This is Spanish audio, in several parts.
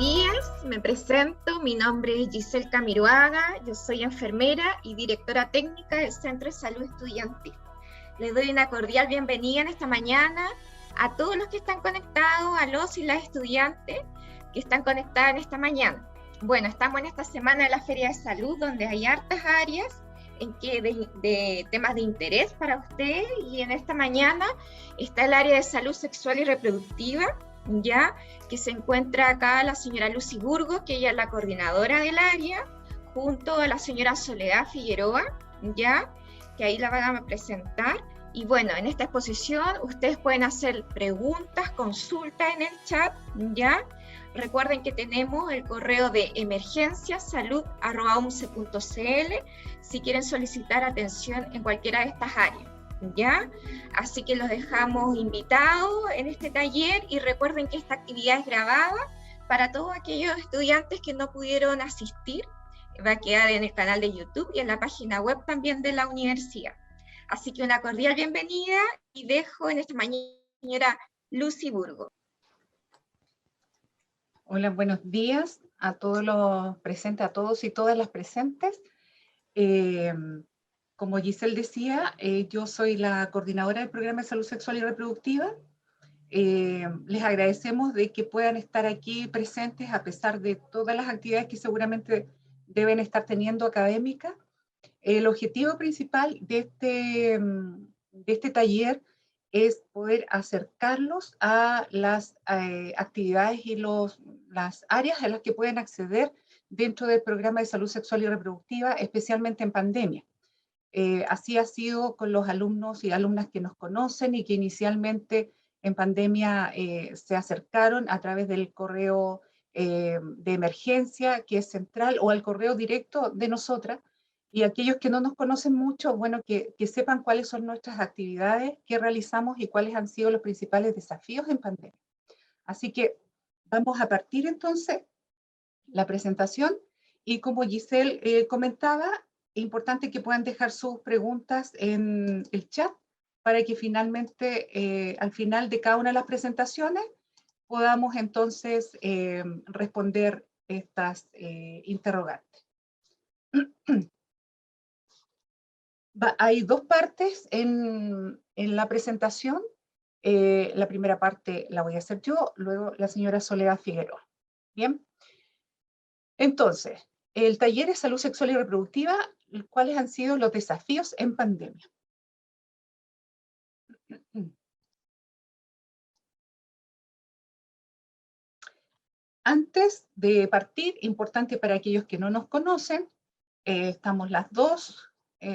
días, me presento, mi nombre es Giselle Camiroaga, yo soy enfermera y directora técnica del Centro de Salud Estudiantil. Les doy una cordial bienvenida en esta mañana a todos los que están conectados, a los y las estudiantes que están conectadas en esta mañana. Bueno, estamos en esta semana de la Feria de Salud, donde hay hartas áreas de temas de interés para ustedes, y en esta mañana está el área de salud sexual y reproductiva, ya que se encuentra acá la señora Lucy Burgos, que ella es la coordinadora del área, junto a la señora Soledad Figueroa, ya que ahí la van a presentar. Y bueno, en esta exposición ustedes pueden hacer preguntas, consultas en el chat, ya. Recuerden que tenemos el correo de emergenciasalud@umce.cl si quieren solicitar atención en cualquiera de estas áreas, ¿ya? Así que los dejamos invitados en este taller, y recuerden que esta actividad es grabada para todos aquellos estudiantes que no pudieron asistir. Va a quedar en el canal de YouTube y en la página web también de la universidad. Así que una cordial bienvenida, y dejo en esta mañana a la señora Lucy Burgos. Hola, buenos días a todos los presentes, a todos y todas las presentes. Como Giselle decía, yo soy la coordinadora del programa de salud sexual y reproductiva. Les agradecemos de que puedan estar aquí presentes a pesar de todas las actividades que seguramente deben estar teniendo académicas. El objetivo principal de este taller es poder acercarlos a las actividades y las áreas a las que pueden acceder dentro del programa de salud sexual y reproductiva, especialmente en pandemia. Así ha sido con los alumnos y alumnas que nos conocen y que inicialmente en pandemia se acercaron a través del correo de emergencia, que es central, o al correo directo de nosotras. Y aquellos que no nos conocen mucho, bueno, que sepan cuáles son nuestras actividades que realizamos y cuáles han sido los principales desafíos en pandemia. Así que vamos a partir entonces la presentación, y como Giselle comentaba, es importante que puedan dejar sus preguntas en el chat para que finalmente, al final de cada una de las presentaciones, podamos entonces responder estas interrogantes. Hay dos partes en la presentación. La primera parte la voy a hacer yo, luego la señora Soledad Figueroa. Bien. Entonces, el taller de salud sexual y reproductiva, ¿cuáles han sido los desafíos en pandemia? Antes de partir, importante para aquellos que no nos conocen, estamos las dos,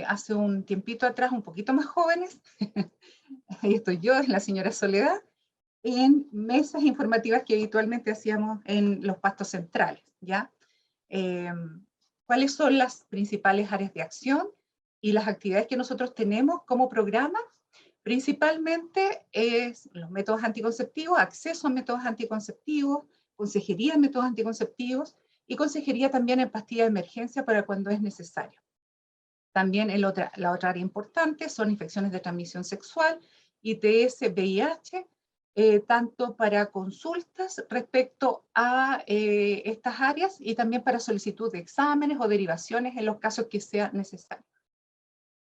hace un tiempito atrás, un poquito más jóvenes, ahí estoy yo, es la señora Soledad, en mesas informativas que habitualmente hacíamos en los pastos centrales, ¿ya? ¿Cuáles son las principales áreas de acción y las actividades que nosotros tenemos como programa? Principalmente es los métodos anticonceptivos, acceso a métodos anticonceptivos, consejería en métodos anticonceptivos y consejería también en pastillas de emergencia para cuando es necesario. También la otra área importante son infecciones de transmisión sexual, ITS, VIH, tanto para consultas respecto a estas áreas y también para solicitud de exámenes o derivaciones en los casos que sea necesario.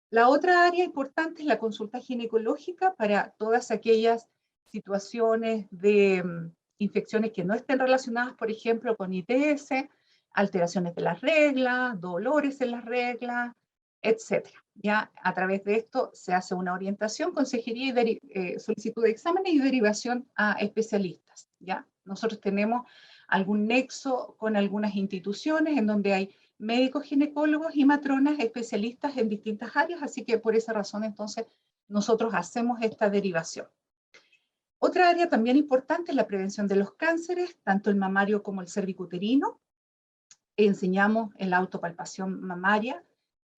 La otra área importante es la consulta ginecológica para todas aquellas situaciones de infecciones que no estén relacionadas, por ejemplo, con ITS, alteraciones de las reglas, dolores en las reglas, etc. Ya a través de esto se hace una orientación, consejería y solicitud de exámenes y derivación a especialistas. ¿Ya? Nosotros tenemos algún nexo con algunas instituciones en donde hay médicos ginecólogos y matronas especialistas en distintas áreas, así que por esa razón entonces nosotros hacemos esta derivación. Otra área también importante es la prevención de los cánceres, tanto el mamario como el cervicuterino. Enseñamos en la autopalpación mamaria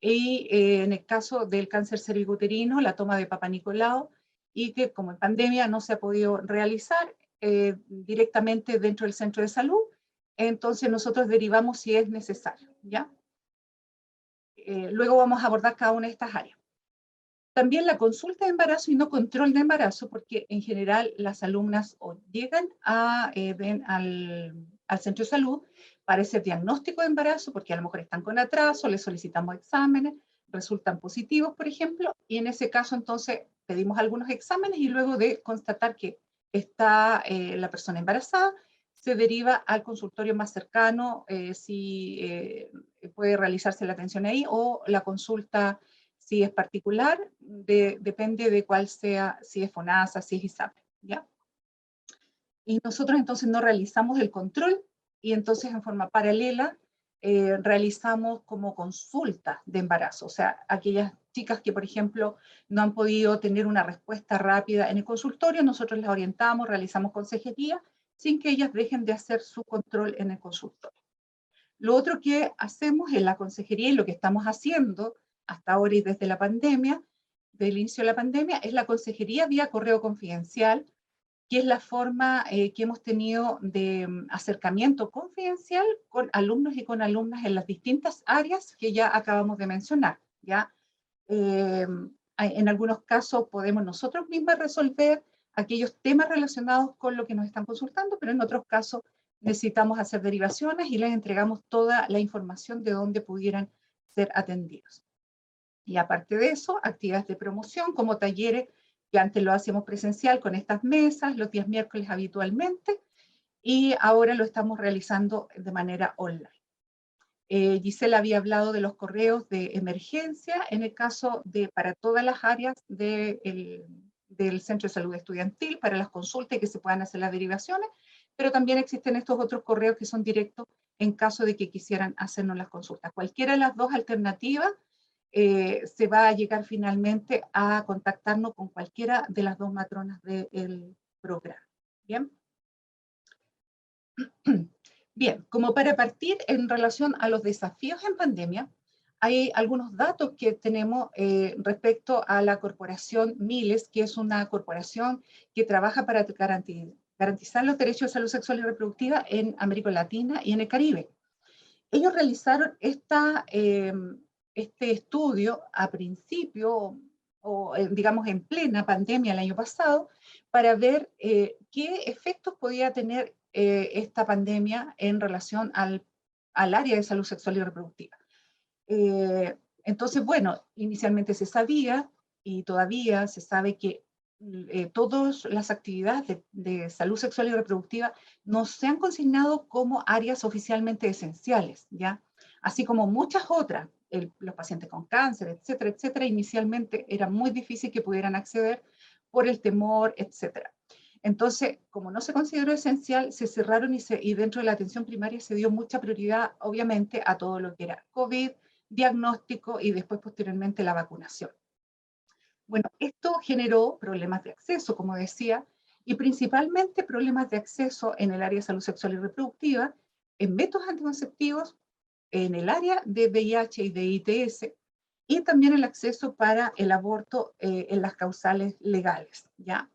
y en el caso del cáncer cervicuterino, la toma de Papa Nicolau, y que como en pandemia no se ha podido realizar directamente dentro del centro de salud, entonces nosotros derivamos si es necesario, ¿ya? Luego vamos a abordar cada una de estas áreas. También la consulta de embarazo y no control de embarazo, porque en general las alumnas o llegan al centro de salud para ese diagnóstico de embarazo, porque a lo mejor están con atraso, les solicitamos exámenes, resultan positivos, por ejemplo, y en ese caso entonces pedimos algunos exámenes y luego de constatar que está la persona embarazada, se deriva al consultorio más cercano, si puede realizarse la atención ahí, o la consulta, si es particular, depende de cuál sea, si es FONASA, si es ISAPRE, ¿ya? Y nosotros entonces no realizamos el control, y entonces en forma paralela realizamos como consulta de embarazo, o sea, aquellas chicas que, por ejemplo, no han podido tener una respuesta rápida en el consultorio, nosotros las orientamos, realizamos consejería, sin que ellas dejen de hacer su control en el consultorio. Lo otro que hacemos en la consejería, y lo que estamos haciendo hasta ahora y desde la pandemia, del inicio de la pandemia, es la consejería vía correo confidencial, que es la forma que hemos tenido de acercamiento confidencial con alumnos y con alumnas en las distintas áreas que ya acabamos de mencionar, ¿ya? En algunos casos podemos nosotros mismos resolver aquellos temas relacionados con lo que nos están consultando, pero en otros casos necesitamos hacer derivaciones y les entregamos toda la información de dónde pudieran ser atendidos. Y aparte de eso, actividades de promoción como talleres, que antes lo hacíamos presencial con estas mesas, los días miércoles habitualmente, y ahora lo estamos realizando de manera online. Gisela había hablado de los correos de emergencia, en el caso de para todas las áreas del Centro de Salud Estudiantil, para las consultas y que se puedan hacer las derivaciones, pero también existen estos otros correos que son directos en caso de que quisieran hacernos las consultas. Cualquiera de las dos alternativas se va a llegar finalmente a contactarnos con cualquiera de las dos matronas del programa. ¿Bien? Bien, como para partir en relación a los desafíos en pandemia, hay algunos datos que tenemos respecto a la corporación Miles, que es una corporación que trabaja para garantizar los derechos de salud sexual y reproductiva en América Latina y en el Caribe. Ellos realizaron este estudio a principio, o digamos en plena pandemia el año pasado, para ver qué efectos podía tener esta pandemia en relación al área de salud sexual y reproductiva. Entonces, bueno, inicialmente se sabía, y todavía se sabe que todas las actividades de salud sexual y reproductiva no se han consignado como áreas oficialmente esenciales, ¿ya? Así como muchas otras, los pacientes con cáncer, etcétera, etcétera, inicialmente era muy difícil que pudieran acceder por el temor, etcétera. Entonces, como no se consideró esencial, se cerraron y dentro de la atención primaria se dio mucha prioridad, obviamente, a todo lo que era COVID, diagnóstico y después posteriormente la vacunación. Bueno, esto generó problemas de acceso, como decía, y principalmente problemas de acceso en el área de salud sexual y reproductiva, en métodos anticonceptivos, en el área de VIH y de ITS, y también el acceso para el aborto en las causales legales, ¿ya?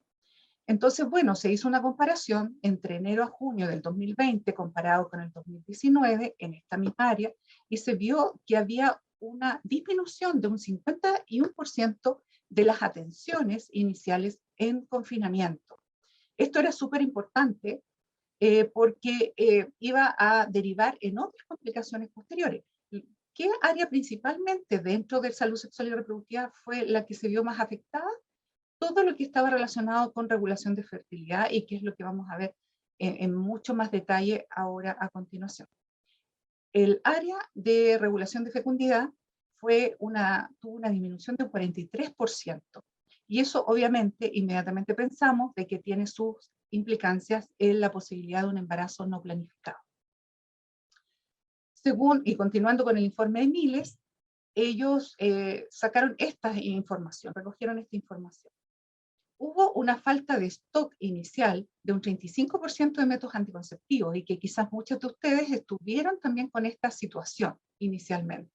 Entonces, bueno, se hizo una comparación entre enero a junio del 2020 comparado con el 2019 en esta misma área, y se vio que había una disminución de un 51% de las atenciones iniciales en confinamiento. Esto era súper importante porque iba a derivar en otras complicaciones posteriores. ¿Qué área principalmente dentro de salud sexual y reproductiva fue la que se vio más afectada? Todo lo que estaba relacionado con regulación de fertilidad, y que es lo que vamos a ver en mucho más detalle ahora a continuación. El área de regulación de fecundidad tuvo una disminución de un 43%. Y eso obviamente inmediatamente pensamos de que tiene sus implicancias en la posibilidad de un embarazo no planificado. Según, y continuando con el informe de Miles, ellos sacaron esta información, recogieron esta información. Hubo una falta de stock inicial de un 35% de métodos anticonceptivos, y que quizás muchos de ustedes estuvieron también con esta situación inicialmente.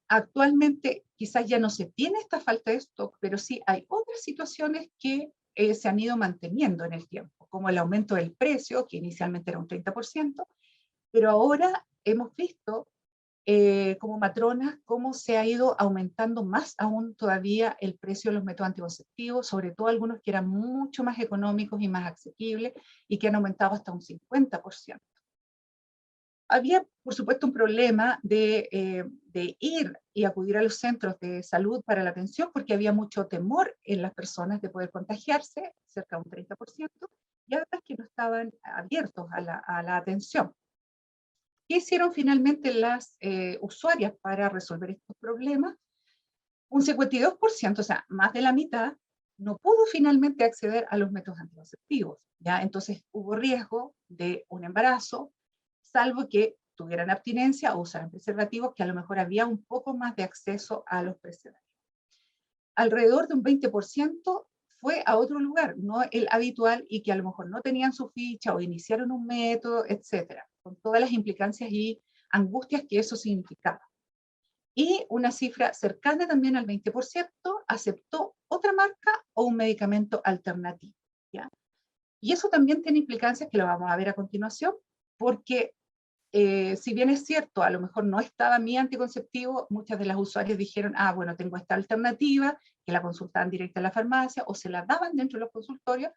Actualmente quizás ya no se tiene esta falta de stock, pero sí hay otras situaciones que se han ido manteniendo en el tiempo, como el aumento del precio, que inicialmente era un 30%, pero ahora hemos visto como matronas cómo se ha ido aumentando más aún todavía el precio de los métodos anticonceptivos, sobre todo algunos que eran mucho más económicos y más asequibles y que han aumentado hasta un 50%. Había, por supuesto, un problema de ir y acudir a los centros de salud para la atención porque había mucho temor en las personas de poder contagiarse, cerca de un 30%, y además que no estaban abiertos a la atención. ¿Qué hicieron finalmente las usuarias para resolver estos problemas? Un 52%, o sea, más de la mitad, no pudo finalmente acceder a los métodos anticonceptivos, ¿ya? Entonces hubo riesgo de un embarazo, salvo que tuvieran abstinencia o usaran preservativos, que a lo mejor había un poco más de acceso a los preservativos. Alrededor de un 20% fue a otro lugar, no el habitual, y que a lo mejor no tenían su ficha o iniciaron un método, etcétera, con todas las implicancias y angustias que eso significaba. Y una cifra cercana también al 20% aceptó otra marca o un medicamento alternativo, ¿ya? Y eso también tiene implicancias que lo vamos a ver a continuación, porque si bien es cierto, a lo mejor no estaba mi anticonceptivo, muchas de las usuarias dijeron, ah, bueno, tengo esta alternativa, que la consultaban directa en la farmacia o se la daban dentro de los consultorios,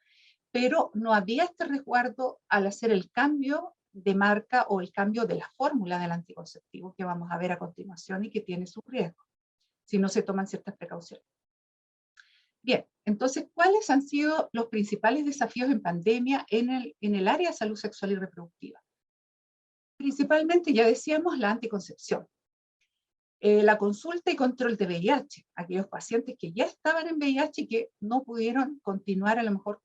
pero no había este resguardo al hacer el cambio de marca o el cambio de la fórmula del anticonceptivo que vamos a ver a continuación y que tiene su riesgo, si no se toman ciertas precauciones. Bien, entonces, ¿cuáles han sido los principales desafíos en pandemia en el área de salud sexual y reproductiva? Principalmente, ya decíamos, la anticoncepción. La consulta y control de VIH, aquellos pacientes que ya estaban en VIH y que no pudieron continuar a lo mejor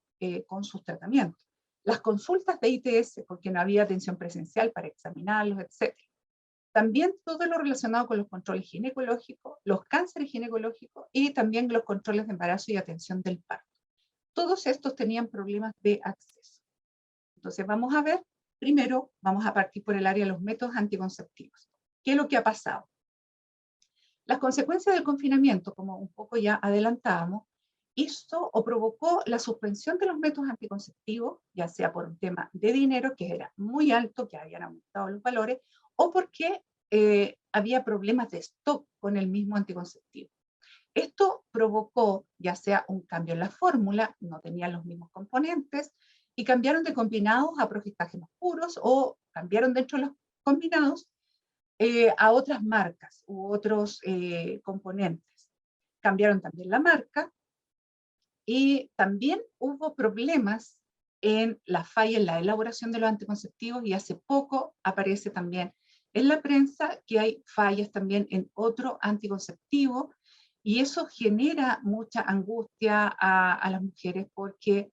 con sus tratamientos. Las consultas de ITS, porque no había atención presencial para examinarlos, etc. También todo lo relacionado con los controles ginecológicos, los cánceres ginecológicos y también los controles de embarazo y atención del parto. Todos estos tenían problemas de acceso. Entonces vamos a ver, primero vamos a partir por el área de los métodos anticonceptivos. ¿Qué es lo que ha pasado? Las consecuencias del confinamiento, como un poco ya adelantábamos, hizo o provocó la suspensión de los métodos anticonceptivos, ya sea por un tema de dinero, que era muy alto, que habían aumentado los valores, o porque había problemas de stock con el mismo anticonceptivo. Esto provocó ya sea un cambio en la fórmula, no tenían los mismos componentes, y cambiaron de combinados a progestágenos puros, o cambiaron dentro de los combinados a otras marcas u otros componentes. Cambiaron también la marca y también hubo problemas en la falla en la elaboración de los anticonceptivos, y hace poco aparece también en la prensa que hay fallas también en otro anticonceptivo, y eso genera mucha angustia a las mujeres porque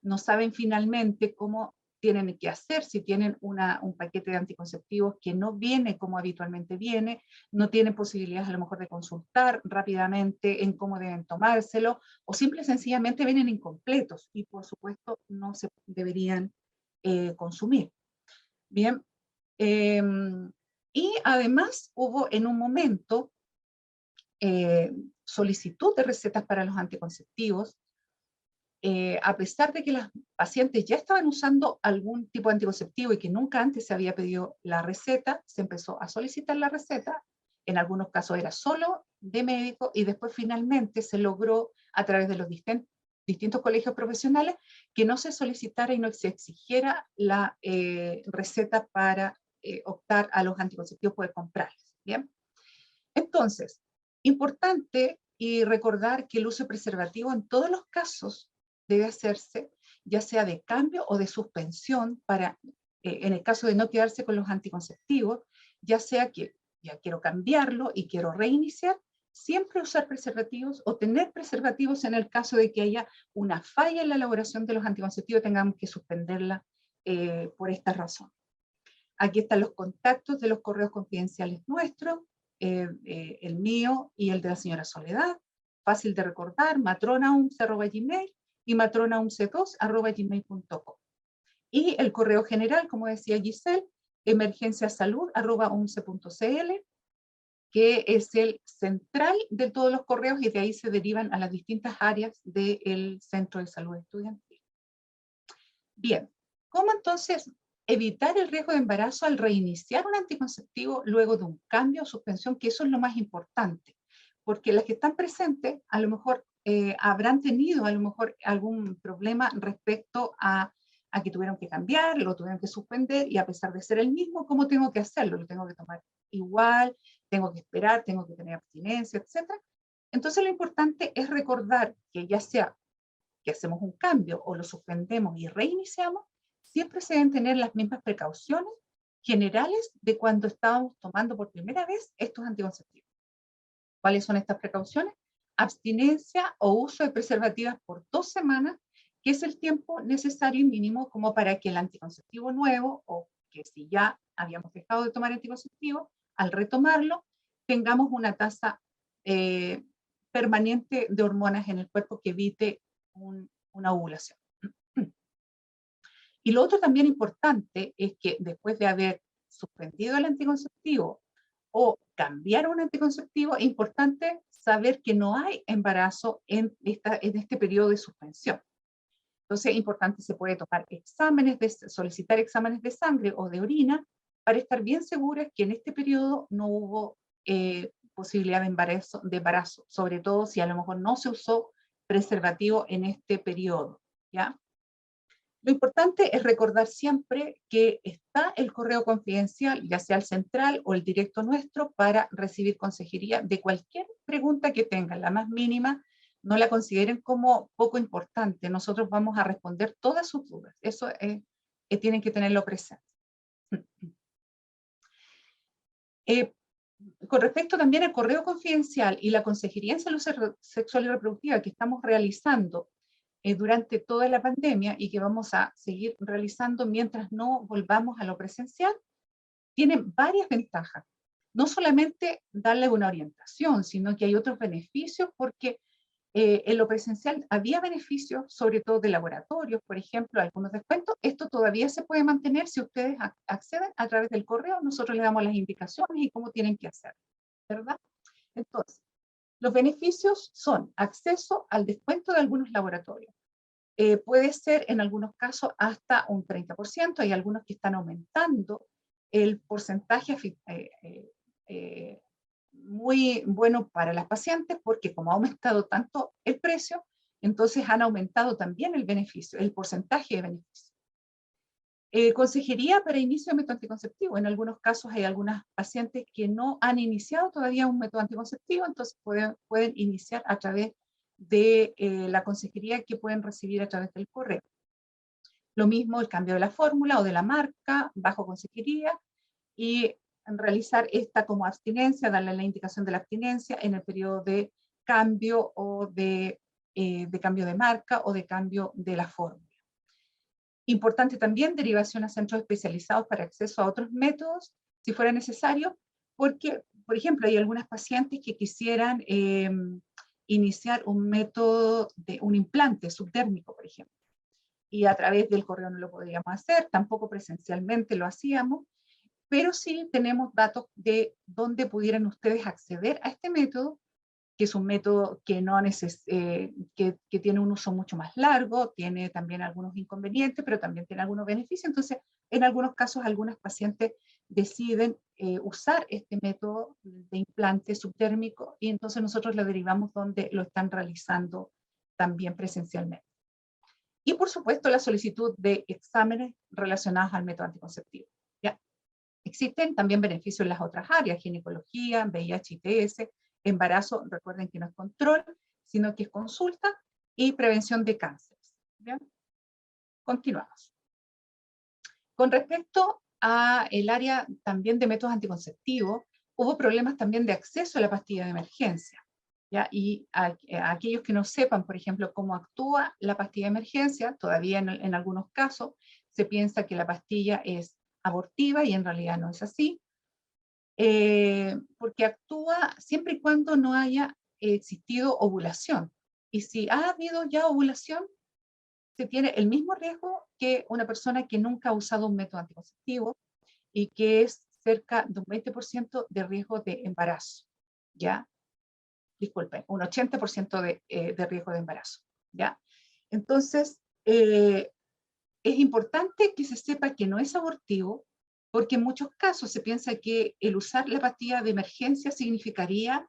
no saben finalmente cómo tienen que hacer, si tienen un paquete de anticonceptivos que no viene como habitualmente viene, no tienen posibilidades a lo mejor de consultar rápidamente en cómo deben tomárselo, o simple y sencillamente vienen incompletos y por supuesto no se deberían consumir. Bien, y además hubo en un momento solicitud de recetas para los anticonceptivos, a pesar de que las pacientes ya estaban usando algún tipo de anticonceptivo y que nunca antes se había pedido la receta, se empezó a solicitar la receta. En algunos casos era solo de médico y después finalmente se logró a través de los distintos colegios profesionales que no se solicitara y no se exigiera la receta para optar a los anticonceptivos, poder comprarlos. ¿Bien? Entonces, importante y recordar que el uso de preservativo en todos los casos debe hacerse, ya sea de cambio o de suspensión, para, en el caso de no quedarse con los anticonceptivos, ya sea que ya quiero cambiarlo y quiero reiniciar, siempre usar preservativos o tener preservativos en el caso de que haya una falla en la elaboración de los anticonceptivos, tengamos que suspenderla por esta razón. Aquí están los contactos de los correos confidenciales nuestros, el mío y el de la señora Soledad, fácil de recordar, matronaumce@gmail y matronaumce2@gmail.com. Y el correo general, como decía Giselle, emergenciasalud@unce.cl, que es el central de todos los correos y de ahí se derivan a las distintas áreas del Centro de Salud Estudiantil. Bien, ¿cómo entonces evitar el riesgo de embarazo al reiniciar un anticonceptivo luego de un cambio o suspensión? Que eso es lo más importante, porque las que están presentes a lo mejor habrán tenido a lo mejor algún problema respecto a a que tuvieron que cambiar, lo tuvieron que suspender, y a pesar de ser el mismo, ¿cómo tengo que hacerlo? Lo tengo que tomar igual, tengo que esperar, tengo que tener abstinencia, etcétera. Entonces lo importante es recordar que ya sea que hacemos un cambio o lo suspendemos y reiniciamos, siempre se deben tener las mismas precauciones generales de cuando estábamos tomando por primera vez estos anticonceptivos. ¿Cuáles son estas precauciones? Abstinencia o uso de preservativas por 2 semanas, que es el tiempo necesario y mínimo como para que el anticonceptivo nuevo, o que si ya habíamos dejado de tomar anticonceptivo, al retomarlo, tengamos una tasa permanente de hormonas en el cuerpo que evite una ovulación. Y lo otro también importante es que después de haber suspendido el anticonceptivo o cambiar un anticonceptivo, es importante saber que no hay embarazo en este periodo de suspensión. Entonces es importante, se puede tomar solicitar exámenes de sangre o de orina para estar bien seguras que en este periodo no hubo posibilidad de embarazo, sobre todo si a lo mejor no se usó preservativo en este periodo, ¿ya? Lo importante es recordar siempre que está el correo confidencial, ya sea el central o el directo nuestro, para recibir consejería de cualquier pregunta que tengan, la más mínima, no la consideren como poco importante. Nosotros vamos a responder todas sus dudas. Eso tienen que tenerlo presente. Con respecto también al correo confidencial y la consejería en salud sexual y reproductiva que estamos realizando durante toda la pandemia y que vamos a seguir realizando mientras no volvamos a lo presencial, tienen varias ventajas. No solamente darle una orientación, sino que hay otros beneficios, porque en lo presencial había beneficios, sobre todo de laboratorios, por ejemplo, algunos descuentos. Esto todavía se puede mantener si ustedes acceden a través del correo. Nosotros les damos las indicaciones y cómo tienen que hacer, ¿verdad? Entonces, los beneficios son acceso al descuento de algunos laboratorios. Puede ser en algunos casos hasta un 30%, hay algunos que están aumentando el porcentaje muy bueno para las pacientes, porque como ha aumentado tanto el precio, entonces han aumentado también el beneficio, el porcentaje de beneficio. Consejería para inicio de método anticonceptivo. En algunos casos hay algunas pacientes que no han iniciado todavía un método anticonceptivo, entonces pueden iniciar a través de la consejería que pueden recibir a través del correo. Lo mismo el cambio de la fórmula o de la marca bajo consejería, y realizar esta como abstinencia, darle la indicación de la abstinencia en el periodo de cambio o de cambio de marca o de cambio de la fórmula. Importante también derivación a centros especializados para acceso a otros métodos, si fuera necesario, porque, por ejemplo, hay algunas pacientes que quisieran iniciar un método de un implante subdérmico, por ejemplo, y a través del correo no lo podríamos hacer, tampoco presencialmente lo hacíamos, pero sí tenemos datos de dónde pudieran ustedes acceder a este método, que es un método que, que tiene un uso mucho más largo, tiene también algunos inconvenientes, pero también tiene algunos beneficios. Entonces, en algunos casos, algunas pacientes deciden usar este método de implante subdérmico, y entonces nosotros lo derivamos donde lo están realizando también presencialmente. Y por supuesto, la solicitud de exámenes relacionados al método anticonceptivo. ¿Ya? Existen también beneficios en las otras áreas: ginecología, VIH, ITS, embarazo. Recuerden que no es control, sino que es consulta, y prevención de cánceres. ¿Bien? Continuamos. Con respecto a el área también de métodos anticonceptivos, hubo problemas también de acceso a la pastilla de emergencia, ¿ya? Y a aquellos que no sepan, por ejemplo, cómo actúa la pastilla de emergencia, todavía en algunos casos se piensa que la pastilla es abortiva, y en realidad no es así, porque actúa siempre y cuando no haya existido ovulación. Y si ha habido ya ovulación, se tiene el mismo riesgo que una persona que nunca ha usado un método anticonceptivo, y que es cerca de un 20% de riesgo de embarazo, ¿ya? Disculpen, un 80% de riesgo de embarazo, ¿ya? Entonces, es importante que se sepa que no es abortivo, porque en muchos casos se piensa que el usar la pastilla de emergencia significaría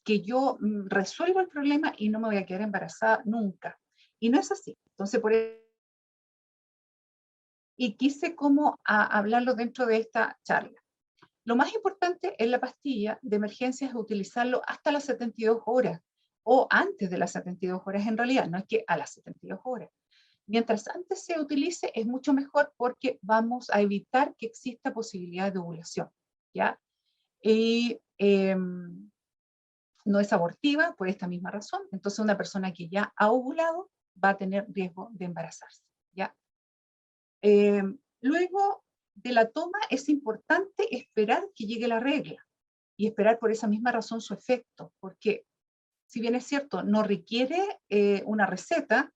que yo resuelvo el problema y no me voy a quedar embarazada nunca. Y no es así. Entonces, por y quise como hablarlo dentro de esta charla. Lo más importante en la pastilla de emergencia es utilizarlo hasta las 72 horas o antes de las 72 horas en realidad, no es que a las 72 horas. Mientras antes se utilice es mucho mejor porque vamos a evitar que exista posibilidad de ovulación, ¿ya? Y no es abortiva por esta misma razón, entonces una persona que ya ha ovulado va a tener riesgo de embarazarse, ¿ya? Luego de la toma es importante esperar que llegue la regla y esperar por esa misma razón su efecto, porque si bien es cierto, no requiere una receta,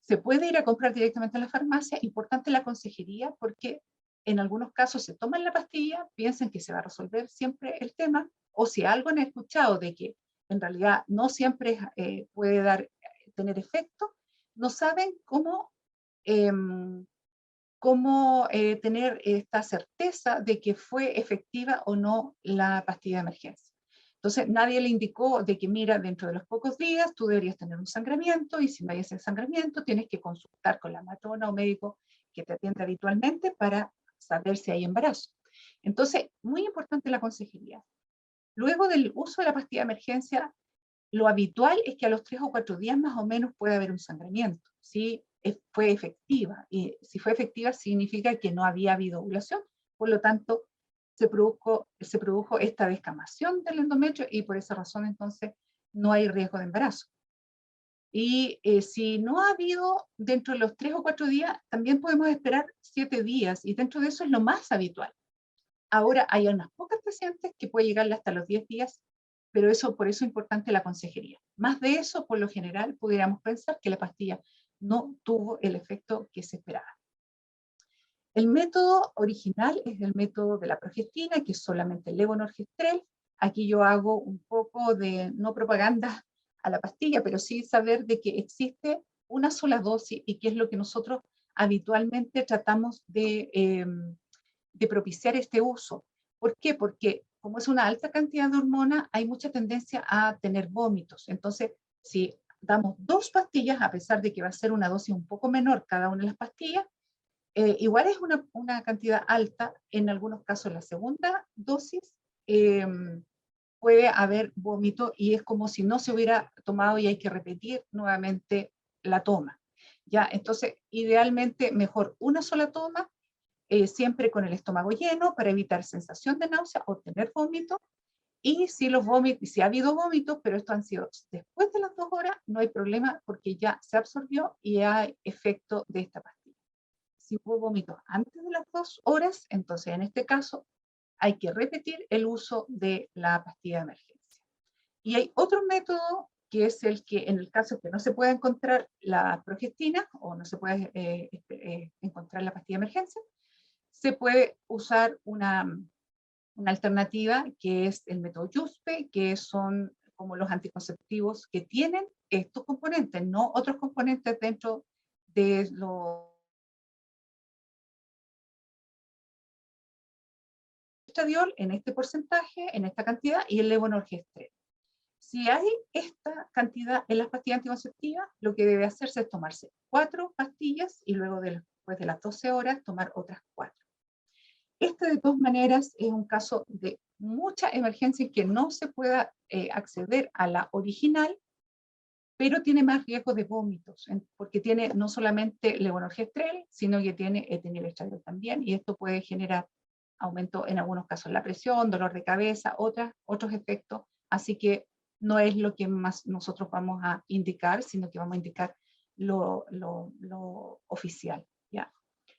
se puede ir a comprar directamente a la farmacia, importante la consejería porque en algunos casos se toman la pastilla, piensan que se va a resolver siempre el tema, o si algo han escuchado de que en realidad no siempre puede tener efecto, no saben cómo tener esta certeza de que fue efectiva o no la pastilla de emergencia. Entonces, nadie le indicó de que, mira, dentro de los pocos días tú deberías tener un sangramiento y si no hay ese sangramiento tienes que consultar con la matrona o médico que te atiende habitualmente para saber si hay embarazo. Entonces, muy importante la consejería. Luego del uso de la pastilla de emergencia, lo habitual es que a los 3 o 4 días más o menos puede haber un sangramiento, ¿sí? Fue efectiva, y si fue efectiva significa que no había habido ovulación, por lo tanto se produjo esta descamación del endometrio y por esa razón entonces no hay riesgo de embarazo. Y si no ha habido dentro de los 3 o 4 días, también podemos esperar 7 días y dentro de eso es lo más habitual. Ahora hay unas pocas pacientes que puede llegarle hasta los 10 días, pero por eso es importante la consejería. Más de eso, por lo general, pudiéramos pensar que la pastilla no tuvo el efecto que se esperaba. El método original es el método de la progestina, que es solamente el levonorgestrel. Aquí yo hago un poco de, no propaganda a la pastilla, pero sí saber de que existe una sola dosis y que es lo que nosotros habitualmente tratamos de propiciar este uso. ¿Por qué? Porque como es una alta cantidad de hormona, hay mucha tendencia a tener vómitos. Entonces, si damos 2 pastillas, a pesar de que va a ser una dosis un poco menor cada una de las pastillas, igual es una cantidad alta. En algunos casos la segunda dosis puede haber vómito y es como si no se hubiera tomado y hay que repetir nuevamente la toma. ¿Ya? Entonces, idealmente mejor una sola toma, siempre con el estómago lleno para evitar sensación de náusea o tener vómito. Y si ha habido vómitos, pero estos han sido después de las 2 horas, no hay problema porque ya se absorbió y hay efecto de esta pastilla. Si hubo vómitos antes de las 2 horas, entonces en este caso hay que repetir el uso de la pastilla de emergencia. Y hay otro método que es el que en el caso que no se pueda encontrar la progestina o no se puede encontrar la pastilla de emergencia, se puede usar una alternativa que es el método Yuspe, que son como los anticonceptivos que tienen estos componentes, no otros componentes dentro de los estradiol en este porcentaje, en esta cantidad, y el levonorgestrel. Si hay esta cantidad en las pastillas anticonceptivas, lo que debe hacerse es tomarse 4 pastillas y luego después de las 12 horas tomar otras 4. Este de todas maneras es un caso de mucha emergencia en que no se pueda acceder a la original, pero tiene más riesgo de vómitos, porque tiene no solamente levonorgestrel, sino que tiene etinilestradiol también, y esto puede generar aumento en algunos casos la presión, dolor de cabeza, otros efectos, así que no es lo que más nosotros vamos a indicar, sino que vamos a indicar lo oficial, ¿ya?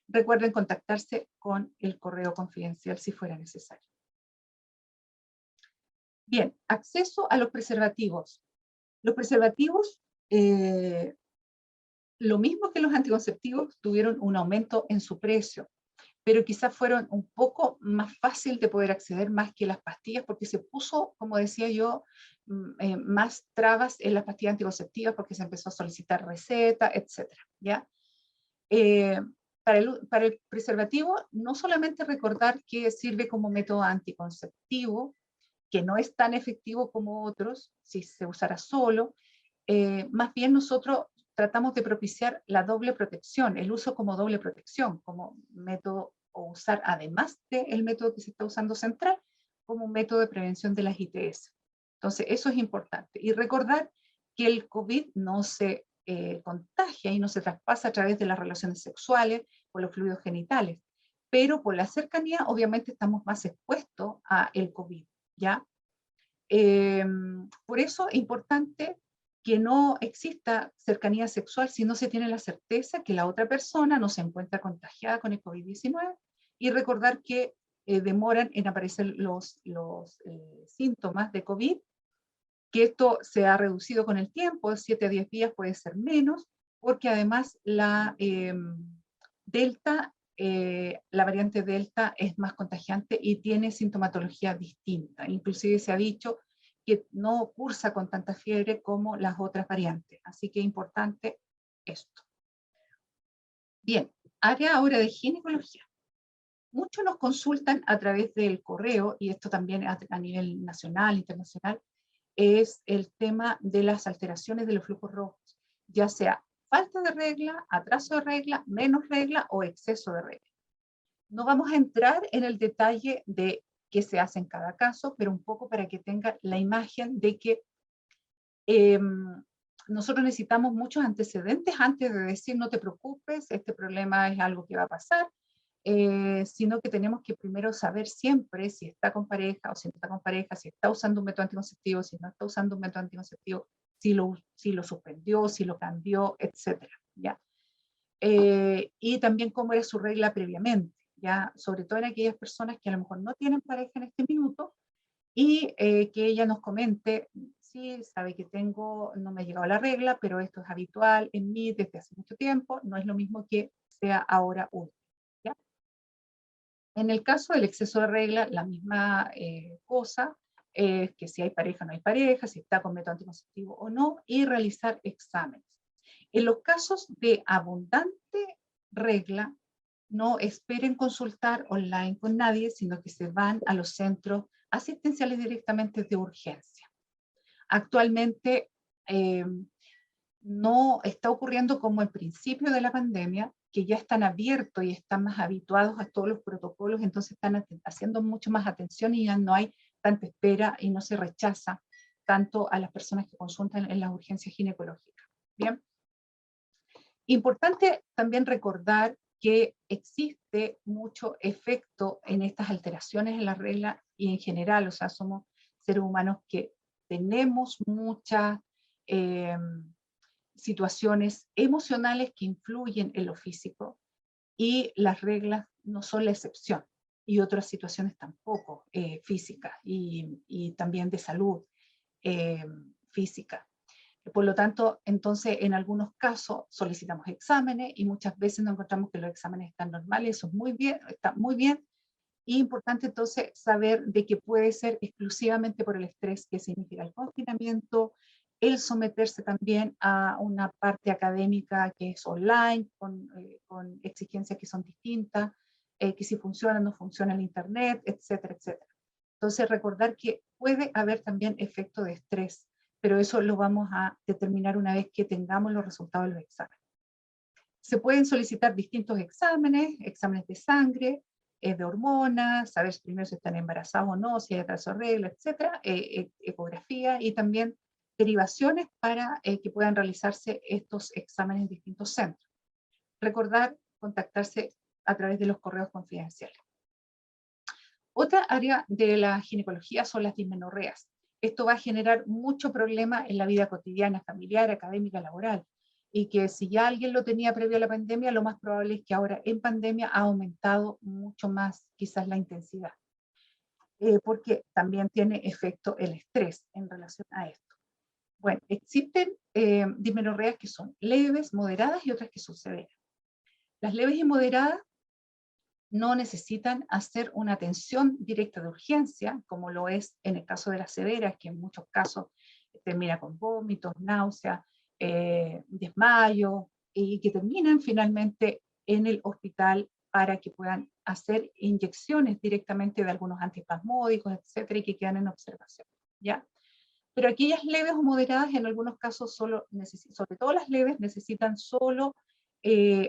Recuerden contactarse con el correo confidencial si fuera necesario. Bien, acceso a los preservativos. Los preservativos, lo mismo que los anticonceptivos, tuvieron un aumento en su precio, pero quizás fueron un poco más fácil de poder acceder más que las pastillas, porque se puso, como decía yo, más trabas en las pastillas anticonceptivas porque se empezó a solicitar receta, etc. ¿Ya? Para el preservativo, no solamente recordar que sirve como método anticonceptivo, que no es tan efectivo como otros, si se usara solo, más bien nosotros tratamos de propiciar la doble protección, el uso como doble protección, como método o usar además del método que se está usando central, como un método de prevención de las ITS. Entonces, eso es importante. Y recordar que el COVID no se contagia y no se traspasa a través de las relaciones sexuales o los fluidos genitales, pero por la cercanía obviamente estamos más expuestos a el COVID, ¿ya? Por eso es importante que no exista cercanía sexual si no se tiene la certeza que la otra persona no se encuentra contagiada con el COVID-19 y recordar que demoran en aparecer los síntomas de COVID, que esto se ha reducido con el tiempo, de 7 a 10 días puede ser menos, porque además la Delta, la variante Delta es más contagiante y tiene sintomatología distinta. Inclusive se ha dicho que no cursa con tanta fiebre como las otras variantes. Así que es importante esto. Bien, área ahora de ginecología. Muchos nos consultan a través del correo, y esto también a nivel nacional, internacional, es el tema de las alteraciones de los flujos rojos, ya sea falta de regla, atraso de regla, menos regla o exceso de regla. No vamos a entrar en el detalle de qué se hace en cada caso, pero un poco para que tenga la imagen de que nosotros necesitamos muchos antecedentes antes de decir no te preocupes, este problema es algo que va a pasar, sino que tenemos que primero saber siempre si está con pareja o si no está con pareja, si está usando un método anticonceptivo, si no está usando un método anticonceptivo, si lo suspendió, si lo cambió, etc. ¿Ya? Y también cómo era su regla previamente, ¿ya? Sobre todo en aquellas personas que a lo mejor no tienen pareja en este minuto y que ella nos comente, sí, sabe que no me ha llegado la regla, pero esto es habitual en mí desde hace mucho tiempo, no es lo mismo que sea ahora uno. En el caso del exceso de regla, la misma cosa, que si hay pareja o no hay pareja, si está con método anticonceptivo o no, y realizar exámenes. En los casos de abundante regla, no esperen consultar online con nadie, sino que se van a los centros asistenciales directamente de urgencia. Actualmente no está ocurriendo como al principio de la pandemia, que ya están abiertos y están más habituados a todos los protocolos, entonces están haciendo mucho más atención y ya no hay tanta espera y no se rechaza tanto a las personas que consultan en las urgencias ginecológicas. Bien. Importante también recordar que existe mucho efecto en estas alteraciones en la regla y en general, o sea, somos seres humanos que tenemos muchas situaciones emocionales que influyen en lo físico y las reglas no son la excepción y otras situaciones tampoco físicas y también de salud física. Por lo tanto, entonces, en algunos casos solicitamos exámenes y muchas veces nos encontramos que los exámenes están normales, eso es muy bien, está muy bien. Y importante entonces saber de que puede ser exclusivamente por el estrés que significa el confinamiento, el someterse también a una parte académica que es online, con exigencias que son distintas, que si funciona o no funciona el internet, etcétera, etcétera. Entonces recordar que puede haber también efecto de estrés, pero eso lo vamos a determinar una vez que tengamos los resultados de los exámenes. Se pueden solicitar distintos exámenes, exámenes de sangre, de hormonas, saber primero si están embarazados o no, si hay atraso de regla, etcétera, ecografía y también derivaciones para que puedan realizarse estos exámenes en distintos centros. Recordar contactarse a través de los correos confidenciales. Otra área de la ginecología son las dismenorreas. Esto va a generar mucho problema en la vida cotidiana, familiar, académica, laboral. Y que si ya alguien lo tenía previo a la pandemia, lo más probable es que ahora en pandemia ha aumentado mucho más quizás la intensidad. Porque también tiene efecto el estrés en relación a esto. Bueno, existen dismenorreas que son leves, moderadas y otras que son severas. Las leves y moderadas no necesitan hacer una atención directa de urgencia, como lo es en el caso de las severas, que en muchos casos termina con vómitos, náuseas, desmayo, y que terminan finalmente en el hospital para que puedan hacer inyecciones directamente de algunos antiespasmódicos, etcétera, y que quedan en observación, ¿ya? pero aquellas leves o moderadas en algunos casos sobre todo las leves, necesitan solo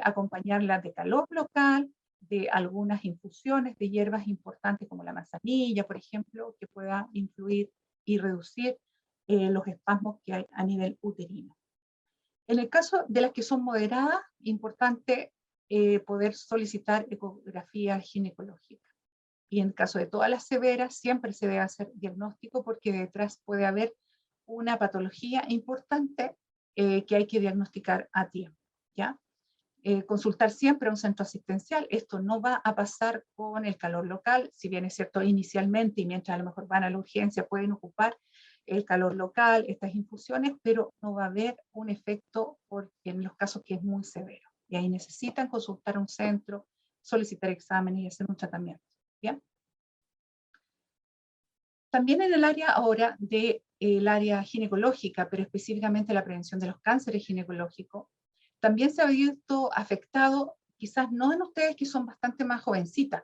acompañarlas de calor local, de algunas infusiones de hierbas importantes como la manzanilla, por ejemplo, que pueda influir y reducir los espasmos que hay a nivel uterino. En el caso de las que son moderadas, importante poder solicitar ecografía ginecológica. Y en el caso de todas las severas, siempre se debe hacer diagnóstico porque detrás puede haber una patología importante que hay que diagnosticar a tiempo, ¿ya? Consultar siempre a un centro asistencial. Esto no va a pasar con el calor local, si bien es cierto inicialmente y mientras a lo mejor van a la urgencia pueden ocupar el calor local, estas infusiones, pero no va a haber un efecto en los casos que es muy severo. Y ahí necesitan consultar a un centro, solicitar exámenes y hacer un tratamiento. ¿Bien? También en el área ahora del área ginecológica, pero específicamente la prevención de los cánceres ginecológicos, también se ha visto afectado, quizás no en ustedes que son bastante más jovencitas,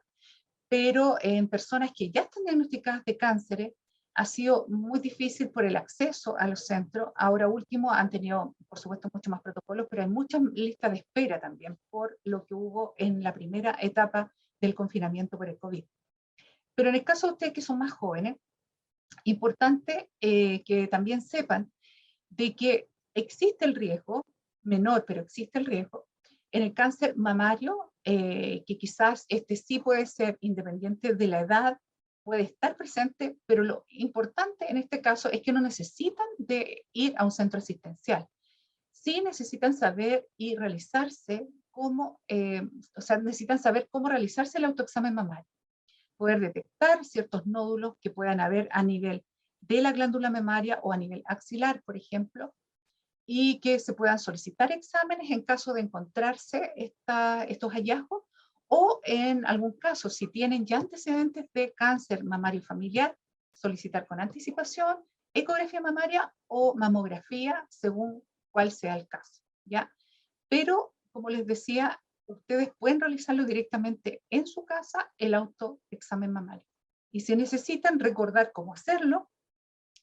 pero en personas que ya están diagnosticadas de cánceres, ha sido muy difícil por el acceso a los centros. Ahora último han tenido, por supuesto, mucho más protocolos, pero hay muchas listas de espera también por lo que hubo en la primera etapa del confinamiento por el COVID. Pero en el caso de ustedes que son más jóvenes, importante que también sepan de que existe el riesgo, menor, pero existe el riesgo, en el cáncer mamario, que quizás este sí puede ser independiente de la edad, puede estar presente, pero lo importante en este caso es que no necesitan de ir a un centro asistencial. Sí necesitan saber y realizarse cómo, o sea, necesitan saber cómo realizarse el autoexamen mamario, poder detectar ciertos nódulos que puedan haber a nivel de la glándula mamaria o a nivel axilar, por ejemplo, y que se puedan solicitar exámenes en caso de encontrarse estos hallazgos, o en algún caso, si tienen ya antecedentes de cáncer mamario familiar, solicitar con anticipación ecografía mamaria o mamografía, según cuál sea el caso, ¿ya? Pero, como les decía, ustedes pueden realizarlo directamente en su casa, el autoexamen mamario. Y si necesitan recordar cómo hacerlo,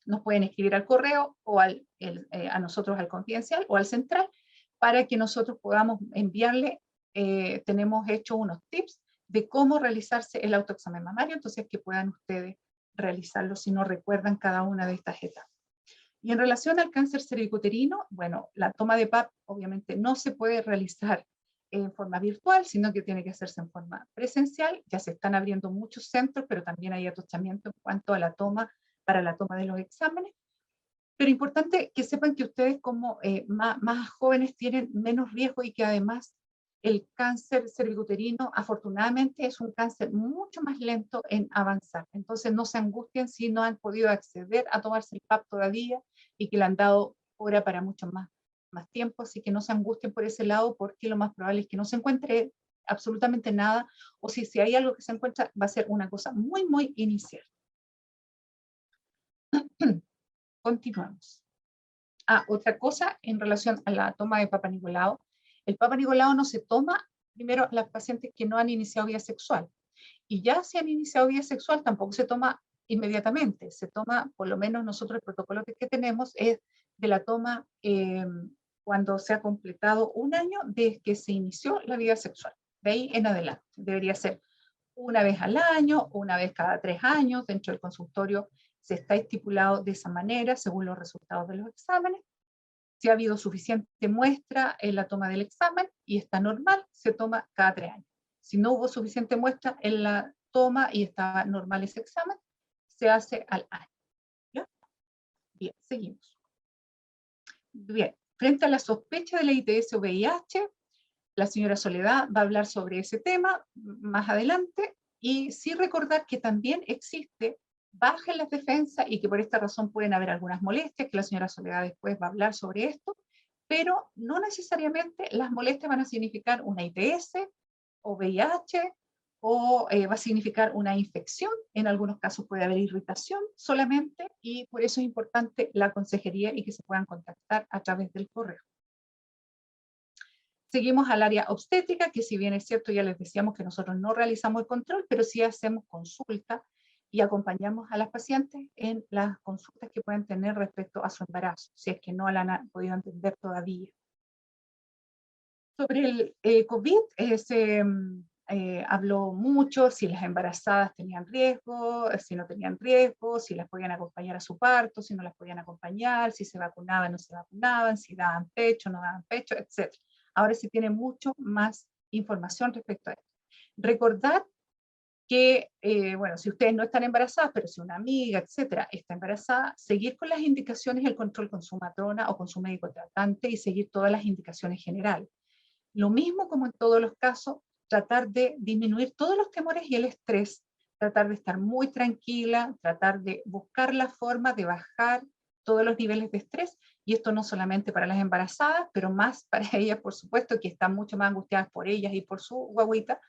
nos pueden escribir al correo o a nosotros al confidencial o al central para que nosotros podamos enviarle, tenemos hecho unos tips de cómo realizarse el autoexamen mamario, entonces que puedan ustedes realizarlo si no recuerdan cada una de estas etapas. Y en relación al cáncer cervicuterino, bueno, la toma de PAP obviamente no se puede realizar en forma virtual, sino que tiene que hacerse en forma presencial. Ya se están abriendo muchos centros, pero también hay atochamiento en cuanto a la toma, para la toma de los exámenes. Pero importante que sepan que ustedes como más jóvenes tienen menos riesgo y que además el cáncer cervicuterino afortunadamente es un cáncer mucho más lento en avanzar. Entonces no se angustien si no han podido acceder a tomarse el PAP todavía y que le han dado hora para mucho más tiempo, así que no se angustien por ese lado porque lo más probable es que no se encuentre absolutamente nada, o si hay algo que se encuentra va a ser una cosa muy, muy inicial. Continuamos. Otra cosa en relación a la toma de Papa Nicolau. El Papa Nicolau no se toma primero a las pacientes que no han iniciado vida sexual. Y ya si han iniciado vida sexual, tampoco se toma inmediatamente. Se toma, por lo menos nosotros el protocolo que tenemos es de la toma cuando se ha completado un año desde que se inició la vida sexual. De ahí en adelante. Debería ser una vez al año, una vez cada 3 años. Dentro del consultorio se está estipulado de esa manera, según los resultados de los exámenes. Si ha habido suficiente muestra en la toma del examen y está normal, se toma cada 3 años. Si no hubo suficiente muestra en la toma y está normal ese examen, se hace al año. ¿Ya? Bien, seguimos. Bien, frente a la sospecha de la ITS o VIH, la señora Soledad va a hablar sobre ese tema más adelante, y sí recordar que también existe baja en las defensas y que por esta razón pueden haber algunas molestias, que la señora Soledad después va a hablar sobre esto, pero no necesariamente las molestias van a significar una ITS o VIH, o va a significar una infección. En algunos casos puede haber irritación solamente, y por eso es importante la consejería y que se puedan contactar a través del correo. Seguimos al área obstétrica, que si bien es cierto, ya les decíamos que nosotros no realizamos el control, pero sí hacemos consulta y acompañamos a las pacientes en las consultas que pueden tener respecto a su embarazo, si es que no la han podido entender todavía. Sobre el COVID se habló mucho si las embarazadas tenían riesgo, si no tenían riesgo, si las podían acompañar a su parto, si no las podían acompañar, si se vacunaban o no se vacunaban, si daban pecho, no daban pecho, etc. Ahora se tiene mucho más información respecto a esto. Recordar que, bueno, si ustedes no están embarazadas, pero si una amiga, etcétera, está embarazada, seguir con las indicaciones y el control con su matrona o con su médico tratante y seguir todas las indicaciones generales. Lo mismo como en todos los casos, tratar de disminuir todos los temores y el estrés, tratar de estar muy tranquila, tratar de buscar la forma de bajar todos los niveles de estrés, y esto no solamente para las embarazadas, pero más para ellas, por supuesto, que están mucho más angustiadas por ellas y por su guagüita.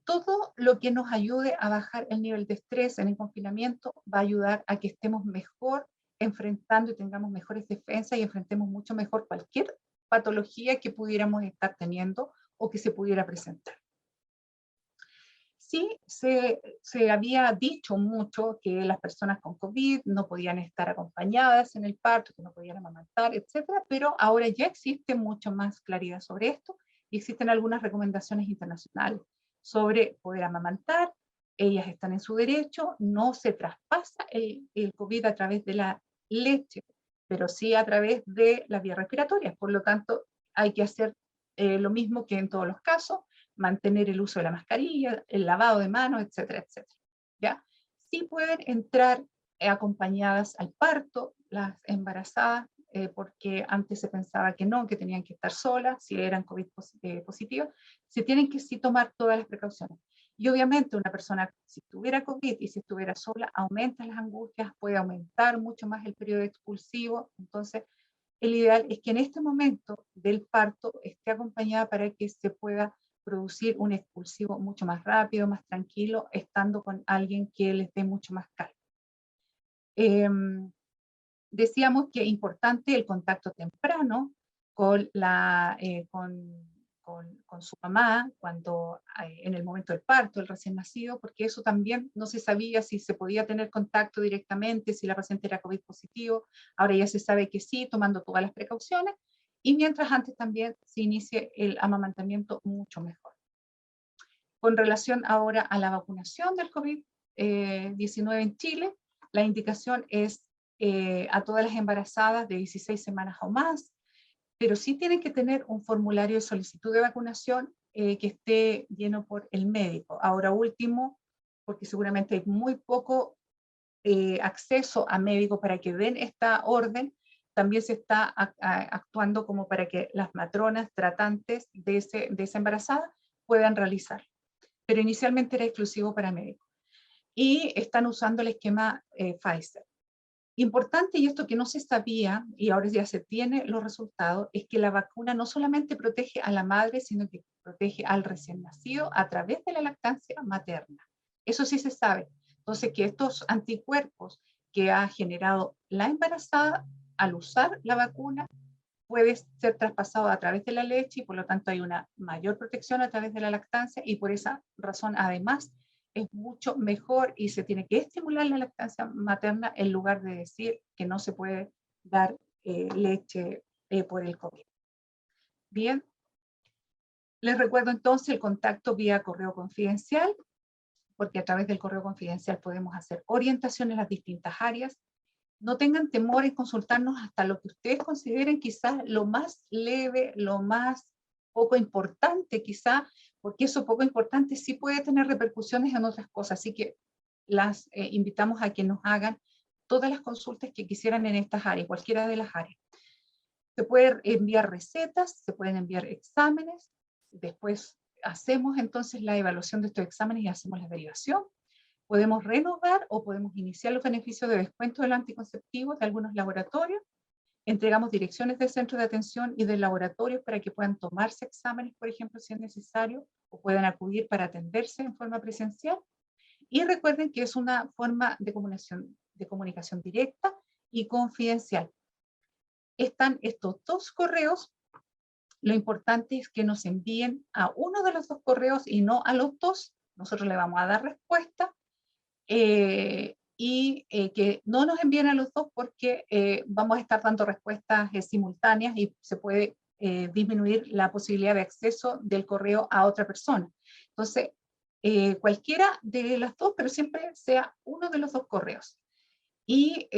Todo lo que nos ayude a bajar el nivel de estrés en el confinamiento va a ayudar a que estemos mejor enfrentando y tengamos mejores defensas y enfrentemos mucho mejor cualquier patología que pudiéramos estar teniendo o que se pudiera presentar. Sí, se había dicho mucho que las personas con COVID no podían estar acompañadas en el parto, que no podían amamantar, etcétera, pero ahora ya existe mucho más claridad sobre esto y existen algunas recomendaciones internacionales sobre poder amamantar. Ellas están en su derecho, no se traspasa el COVID a través de la leche, pero sí a través de las vías respiratorias. Por lo tanto, hay que hacer lo mismo que en todos los casos, mantener el uso de la mascarilla, el lavado de manos, etcétera, etcétera. ¿Ya? Sí pueden entrar acompañadas al parto las embarazadas, porque antes se pensaba que no, que tenían que estar solas, si eran COVID positivas, se tienen que sí tomar todas las precauciones. Y obviamente una persona, si tuviera COVID y si estuviera sola, aumenta las angustias, puede aumentar mucho más el periodo expulsivo. Entonces, el ideal es que en este momento del parto esté acompañada para que se pueda producir un expulsivo mucho más rápido, más tranquilo, estando con alguien que les dé mucho más calma. Decíamos que es importante el contacto temprano con, con su mamá cuando, en el momento del parto, el recién nacido, porque eso también no se sabía si se podía tener contacto directamente, si la paciente era COVID positivo. Ahora ya se sabe que sí, tomando todas las precauciones, y mientras antes también se inicie el amamantamiento mucho mejor. Con relación ahora a la vacunación del COVID-19 en Chile, la indicación es a todas las embarazadas de 16 semanas o más, pero sí tienen que tener un formulario de solicitud de vacunación que esté lleno por el médico. Ahora último, porque seguramente hay muy poco acceso a médicos para que den esta orden, también se está actuando como para que las matronas tratantes de esa embarazada puedan realizar. Pero inicialmente era exclusivo para médicos. Y están usando el esquema Pfizer. Importante, y esto que no se sabía, y ahora ya se tiene los resultados, es que la vacuna no solamente protege a la madre, sino que protege al recién nacido a través de la lactancia materna. Eso sí se sabe. Entonces, que estos anticuerpos que ha generado la embarazada al usar la vacuna puede ser traspasado a través de la leche y por lo tanto hay una mayor protección a través de la lactancia y por esa razón además es mucho mejor y se tiene que estimular la lactancia materna en lugar de decir que no se puede dar leche por el COVID. Bien, les recuerdo entonces el contacto vía correo confidencial, porque a través del correo confidencial podemos hacer orientación en las distintas áreas. No tengan temor en consultarnos hasta lo que ustedes consideren quizás lo más leve, lo más poco importante quizás, porque eso poco importante sí puede tener repercusiones en otras cosas. Así que las invitamos a que nos hagan todas las consultas que quisieran en estas áreas, cualquiera de las áreas. Se pueden enviar recetas, se pueden enviar exámenes, después hacemos entonces la evaluación de estos exámenes y hacemos la derivación. Podemos renovar o podemos iniciar los beneficios de descuento de los anticonceptivos de algunos laboratorios. Entregamos direcciones de centros de atención y de laboratorios para que puedan tomarse exámenes, por ejemplo, si es necesario, o puedan acudir para atenderse en forma presencial. Y recuerden que es una forma de comunicación directa y confidencial. Están estos dos correos. Lo importante es que nos envíen a uno de los dos correos y no a los dos. Nosotros le vamos a dar respuesta. que no nos envíen a los dos porque vamos a estar dando respuestas simultáneas y se puede disminuir la posibilidad de acceso del correo a otra persona. Entonces, cualquiera de las dos, pero siempre sea uno de los dos correos. Y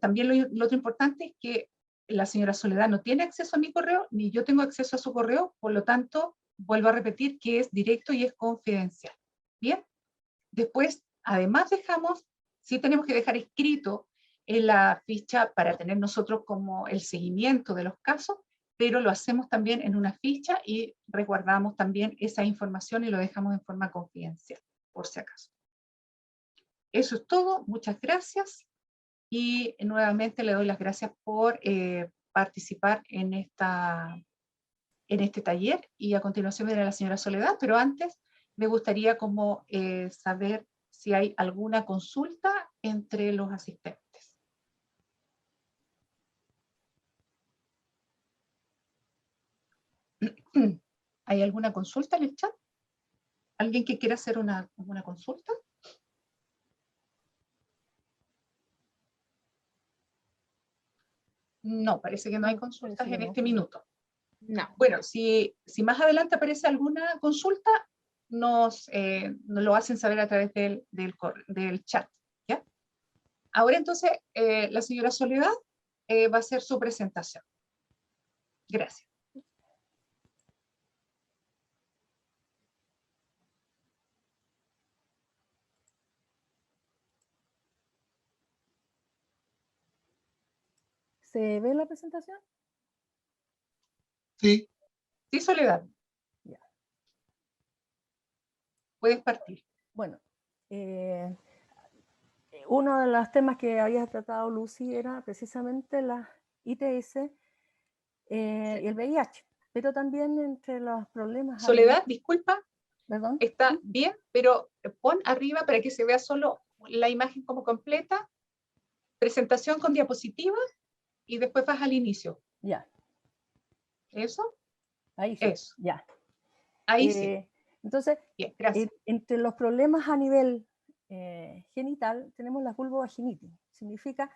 también lo otro importante es que la señora Soledad no tiene acceso a mi correo, ni yo tengo acceso a su correo, por lo tanto, vuelvo a repetir que es directo y es confidencial. Bien, después, además sí tenemos que dejar escrito en la ficha para tener nosotros como el seguimiento de los casos, pero lo hacemos también en una ficha y resguardamos también esa información y lo dejamos en forma confidencial, por si acaso. Eso es todo, muchas gracias. Y nuevamente le doy las gracias por participar en este taller, y a continuación viene la señora Soledad, pero antes me gustaría saber si hay alguna consulta entre los asistentes. ¿Hay alguna consulta en el chat? ¿Alguien que quiera hacer una consulta? No, parece que no hay consultas en este minuto. No. Bueno, si más adelante aparece alguna consulta, nos lo hacen saber a través del chat. ¿Ya? Ahora entonces, la señora Soledad va a hacer su presentación. Gracias. ¿Se ve la presentación? Sí. Sí, Soledad. Ya. Puedes partir. Bueno, uno de los temas que había tratado Lucy era precisamente la ITS y el VIH, pero también entre los problemas... Soledad, disculpa, ¿Perdón? está bien, pero pon arriba para que se vea solo la imagen como completa, presentación con diapositiva, y después vas al inicio. Ya. ¿Eso? Ahí sí. Eso. Ya. Ahí sí. Entonces, bien, gracias. Entre los problemas a nivel genital tenemos la vulvovaginitis. Significa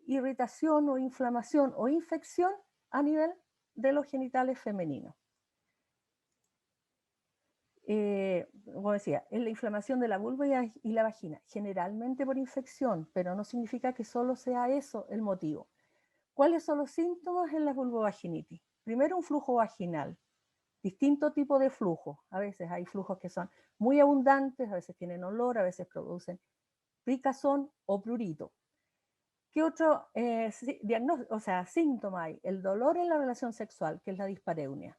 irritación o inflamación o infección a nivel de los genitales femeninos. Como decía, es la inflamación de la vulva y la vagina, generalmente por infección, pero no significa que solo sea eso el motivo. ¿Cuáles son los síntomas en la vulvovaginitis? Primero, un flujo vaginal, distinto tipo de flujo. A veces hay flujos que son muy abundantes, a veces tienen olor, a veces producen picazón o prurito. ¿Qué otro síntoma hay? El dolor en la relación sexual, que es la dispareunia.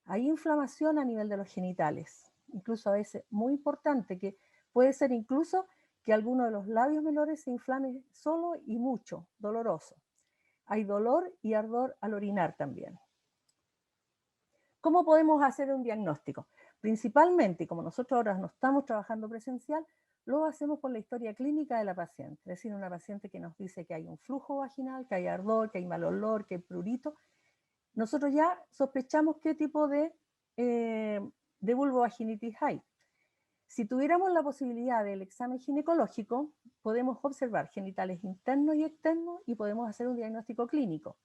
Hay inflamación a nivel de los genitales, incluso a veces muy importante, que puede ser incluso que alguno de los labios menores se inflame solo y mucho, doloroso. Hay dolor y ardor al orinar también. ¿Cómo podemos hacer un diagnóstico? Principalmente, como nosotros ahora no estamos trabajando presencial, lo hacemos por la historia clínica de la paciente. Es decir, una paciente que nos dice que hay un flujo vaginal, que hay ardor, que hay mal olor, que hay prurito. Nosotros ya sospechamos qué tipo de vulvovaginitis hay. Si tuviéramos la posibilidad del examen ginecológico, podemos observar genitales internos y externos y podemos hacer un diagnóstico clínico.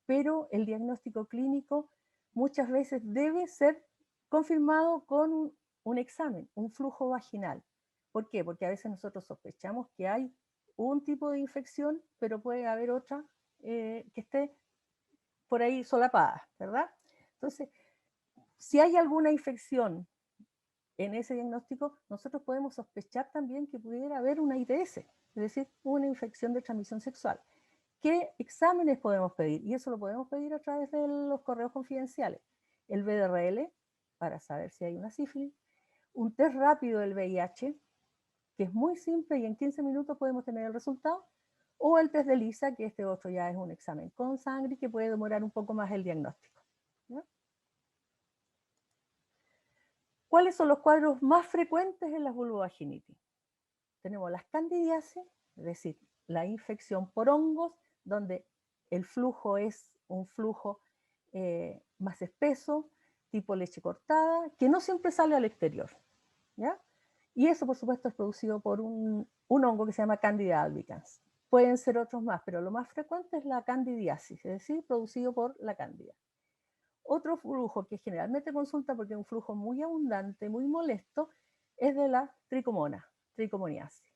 Pero el diagnóstico clínico muchas veces debe ser confirmado con un examen, un flujo vaginal. ¿Por qué? Porque a veces nosotros sospechamos que hay un tipo de infección, pero puede haber otra que esté por ahí solapada, ¿verdad? Entonces, si hay alguna infección en ese diagnóstico, nosotros podemos sospechar también que pudiera haber una ITS, es decir, una infección de transmisión sexual. ¿Qué exámenes podemos pedir? Y eso lo podemos pedir a través de los correos confidenciales. El VDRL, para saber si hay una sífilis, un test rápido del VIH, que es muy simple y en 15 minutos podemos tener el resultado, o el test de ELISA, que este otro ya es un examen con sangre que puede demorar un poco más el diagnóstico. ¿Ya? ¿Cuáles son los cuadros más frecuentes en las vulvovaginitis? Tenemos las candidiasis, es decir, la infección por hongos, donde el flujo es un flujo más espeso, tipo leche cortada, que no siempre sale al exterior, ¿ya? Y eso, por supuesto, es producido por un hongo que se llama Candida albicans. Pueden ser otros más, pero lo más frecuente es la candidiasis, es decir, producido por la cándida. Otro flujo que generalmente consulta, porque es un flujo muy abundante, muy molesto, es de la tricomoniasis,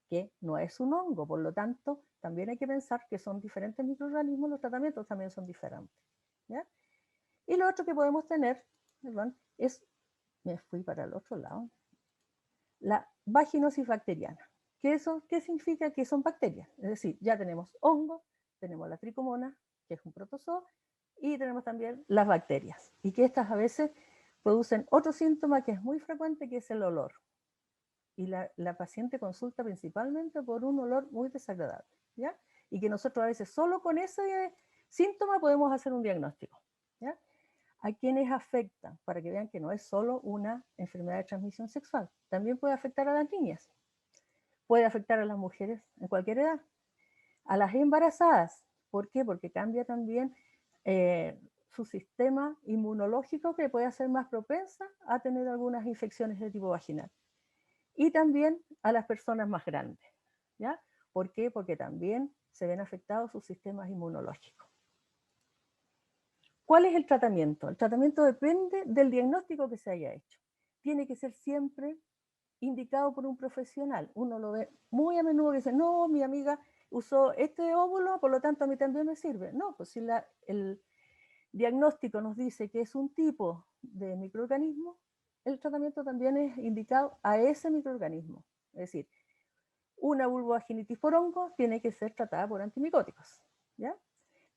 que no es un hongo, por lo tanto, también hay que pensar que son diferentes microorganismos, los tratamientos también son diferentes. ¿Ya? Y lo otro que podemos tener, perdón, es, me fui para el otro lado, la vaginosis bacteriana. ¿Qué significa? Que son bacterias. Es decir, ya tenemos hongos, tenemos la tricomona, que es un protozoo, y tenemos también las bacterias. Y que estas a veces producen otro síntoma que es muy frecuente, que es el olor. Y la paciente consulta principalmente por un olor muy desagradable, ¿ya? Y que nosotros a veces solo con ese síntoma podemos hacer un diagnóstico, ¿ya? A quienes afectan, para que vean que no es solo una enfermedad de transmisión sexual, también puede afectar a las niñas, puede afectar a las mujeres en cualquier edad, a las embarazadas. ¿Por qué? Porque cambia también su sistema inmunológico, que puede ser más propensa a tener algunas infecciones de tipo vaginal. Y también a las personas más grandes, ¿ya? ¿Por qué? Porque también se ven afectados sus sistemas inmunológicos. ¿Cuál es el tratamiento? El tratamiento depende del diagnóstico que se haya hecho. Tiene que ser siempre indicado por un profesional. Uno lo ve muy a menudo que dice, no, mi amiga usó este óvulo, por lo tanto a mí también me sirve. No, pues si el diagnóstico nos dice que es un tipo de microorganismo, el tratamiento también es indicado a ese microorganismo. Es decir, una vulvovaginitis por hongo tiene que ser tratada por antimicóticos, ¿ya?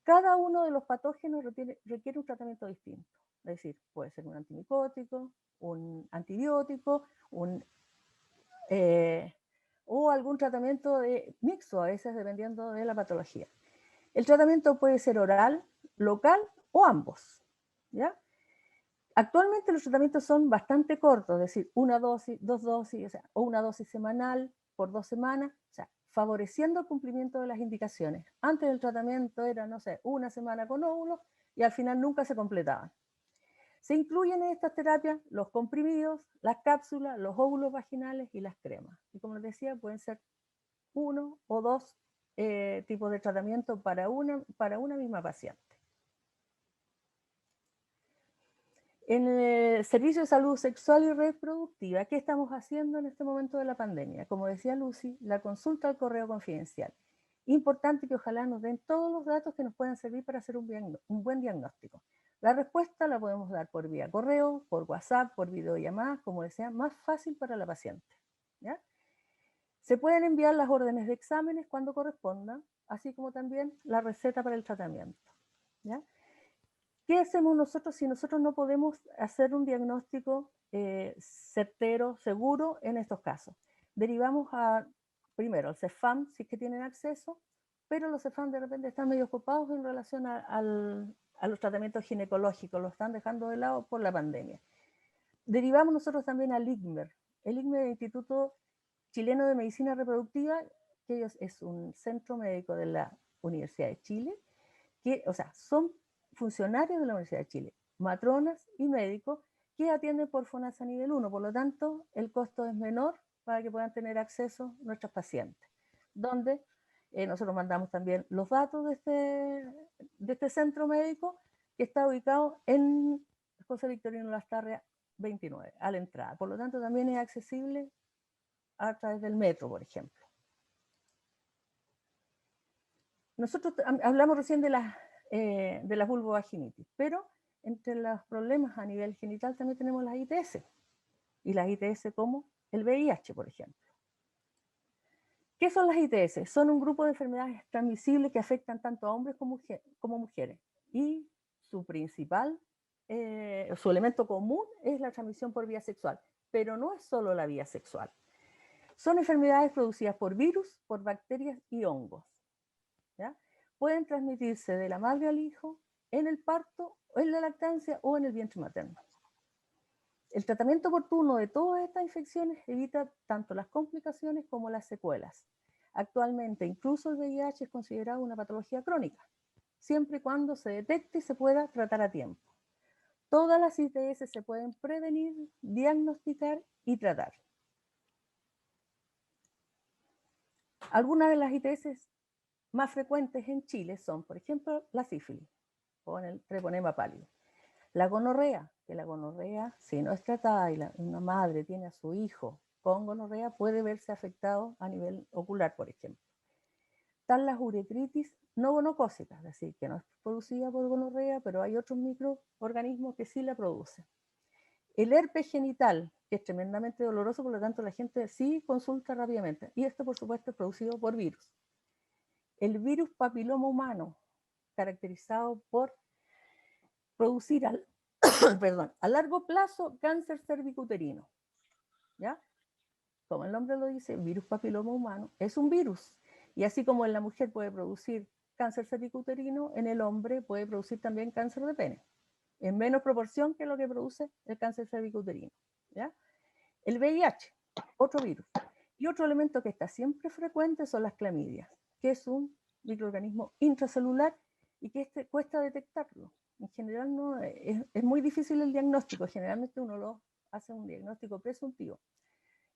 Cada uno de los patógenos requiere un tratamiento distinto. Es decir, puede ser un antimicótico, un antibiótico, o algún tratamiento mixto, a veces dependiendo de la patología. El tratamiento puede ser oral, local o ambos, ¿ya? Actualmente los tratamientos son bastante cortos, es decir, una dosis, dos dosis, o una dosis semanal por 2 semanas, o sea, favoreciendo el cumplimiento de las indicaciones. Antes del tratamiento era, no sé, una semana con óvulos y al final nunca se completaban. Se incluyen en estas terapias los comprimidos, las cápsulas, los óvulos vaginales y las cremas. Y como les decía, pueden ser 1 o 2 tipos de tratamiento para una misma paciente. En el Servicio de Salud Sexual y Reproductiva, ¿qué estamos haciendo en este momento de la pandemia? Como decía Lucy, la consulta al correo confidencial. Importante que ojalá nos den todos los datos que nos puedan servir para hacer un buen diagnóstico. La respuesta la podemos dar por vía correo, por WhatsApp, por videollamadas, como sea más fácil para la paciente, ¿ya? Se pueden enviar las órdenes de exámenes cuando corresponda, así como también la receta para el tratamiento, ¿ya? ¿Qué hacemos nosotros si nosotros no podemos hacer un diagnóstico certero, seguro en estos casos? Derivamos primero al CEFAM, si es que tienen acceso, pero los CEFAM de repente están medio ocupados en relación a los tratamientos ginecológicos, lo están dejando de lado por la pandemia. Derivamos nosotros también al ICMER. El ICMER es el Instituto Chileno de Medicina Reproductiva, que es un centro médico de la Universidad de Chile, que, o sea, son funcionarios de la Universidad de Chile, matronas y médicos que atienden por FONASA nivel 1, por lo tanto el costo es menor para que puedan tener acceso nuestros pacientes, donde nosotros mandamos también los datos de este centro médico que está ubicado en José Victorino Lastarria 29, a la entrada, por lo tanto también es accesible a través del metro, por ejemplo. Nosotros hablamos recién de las vulvovaginitis, pero entre los problemas a nivel genital también tenemos las ITS, y las ITS como el VIH, por ejemplo. ¿Qué son las ITS? Son un grupo de enfermedades transmisibles que afectan tanto a hombres como mujeres, y su principal, su elemento común es la transmisión por vía sexual, pero no es solo la vía sexual. Son enfermedades producidas por virus, por bacterias y hongos, ¿ya? Pueden transmitirse de la madre al hijo, en el parto, en la lactancia o en el vientre materno. El tratamiento oportuno de todas estas infecciones evita tanto las complicaciones como las secuelas. Actualmente, incluso el VIH es considerado una patología crónica, siempre y cuando se detecte y se pueda tratar a tiempo. Todas las ITS se pueden prevenir, diagnosticar y tratar. Algunas de las ITS más frecuentes en Chile son, por ejemplo, la sífilis, con el treponema pálido. La gonorrea, que la gonorrea, si no es tratada y una madre tiene a su hijo con gonorrea, puede verse afectado a nivel ocular, por ejemplo. Están las uretritis no gonocócicas, es decir, que no es producida por gonorrea, pero hay otros microorganismos que sí la producen. El herpes genital, que es tremendamente doloroso, por lo tanto la gente sí consulta rápidamente. Y esto, por supuesto, es producido por virus. El virus papiloma humano, caracterizado por producir a largo plazo cáncer cervicuterino. ¿Ya? Como el nombre lo dice, virus papiloma humano es un virus. Y así como en la mujer puede producir cáncer cervicuterino, en el hombre puede producir también cáncer de pene, en menos proporción que lo que produce el cáncer cervicuterino. ¿Ya? El VIH, otro virus. Y otro elemento que está siempre frecuente son las clamidias, que es un microorganismo intracelular y que cuesta detectarlo. En general no, es muy difícil el diagnóstico, generalmente uno lo hace un diagnóstico presuntivo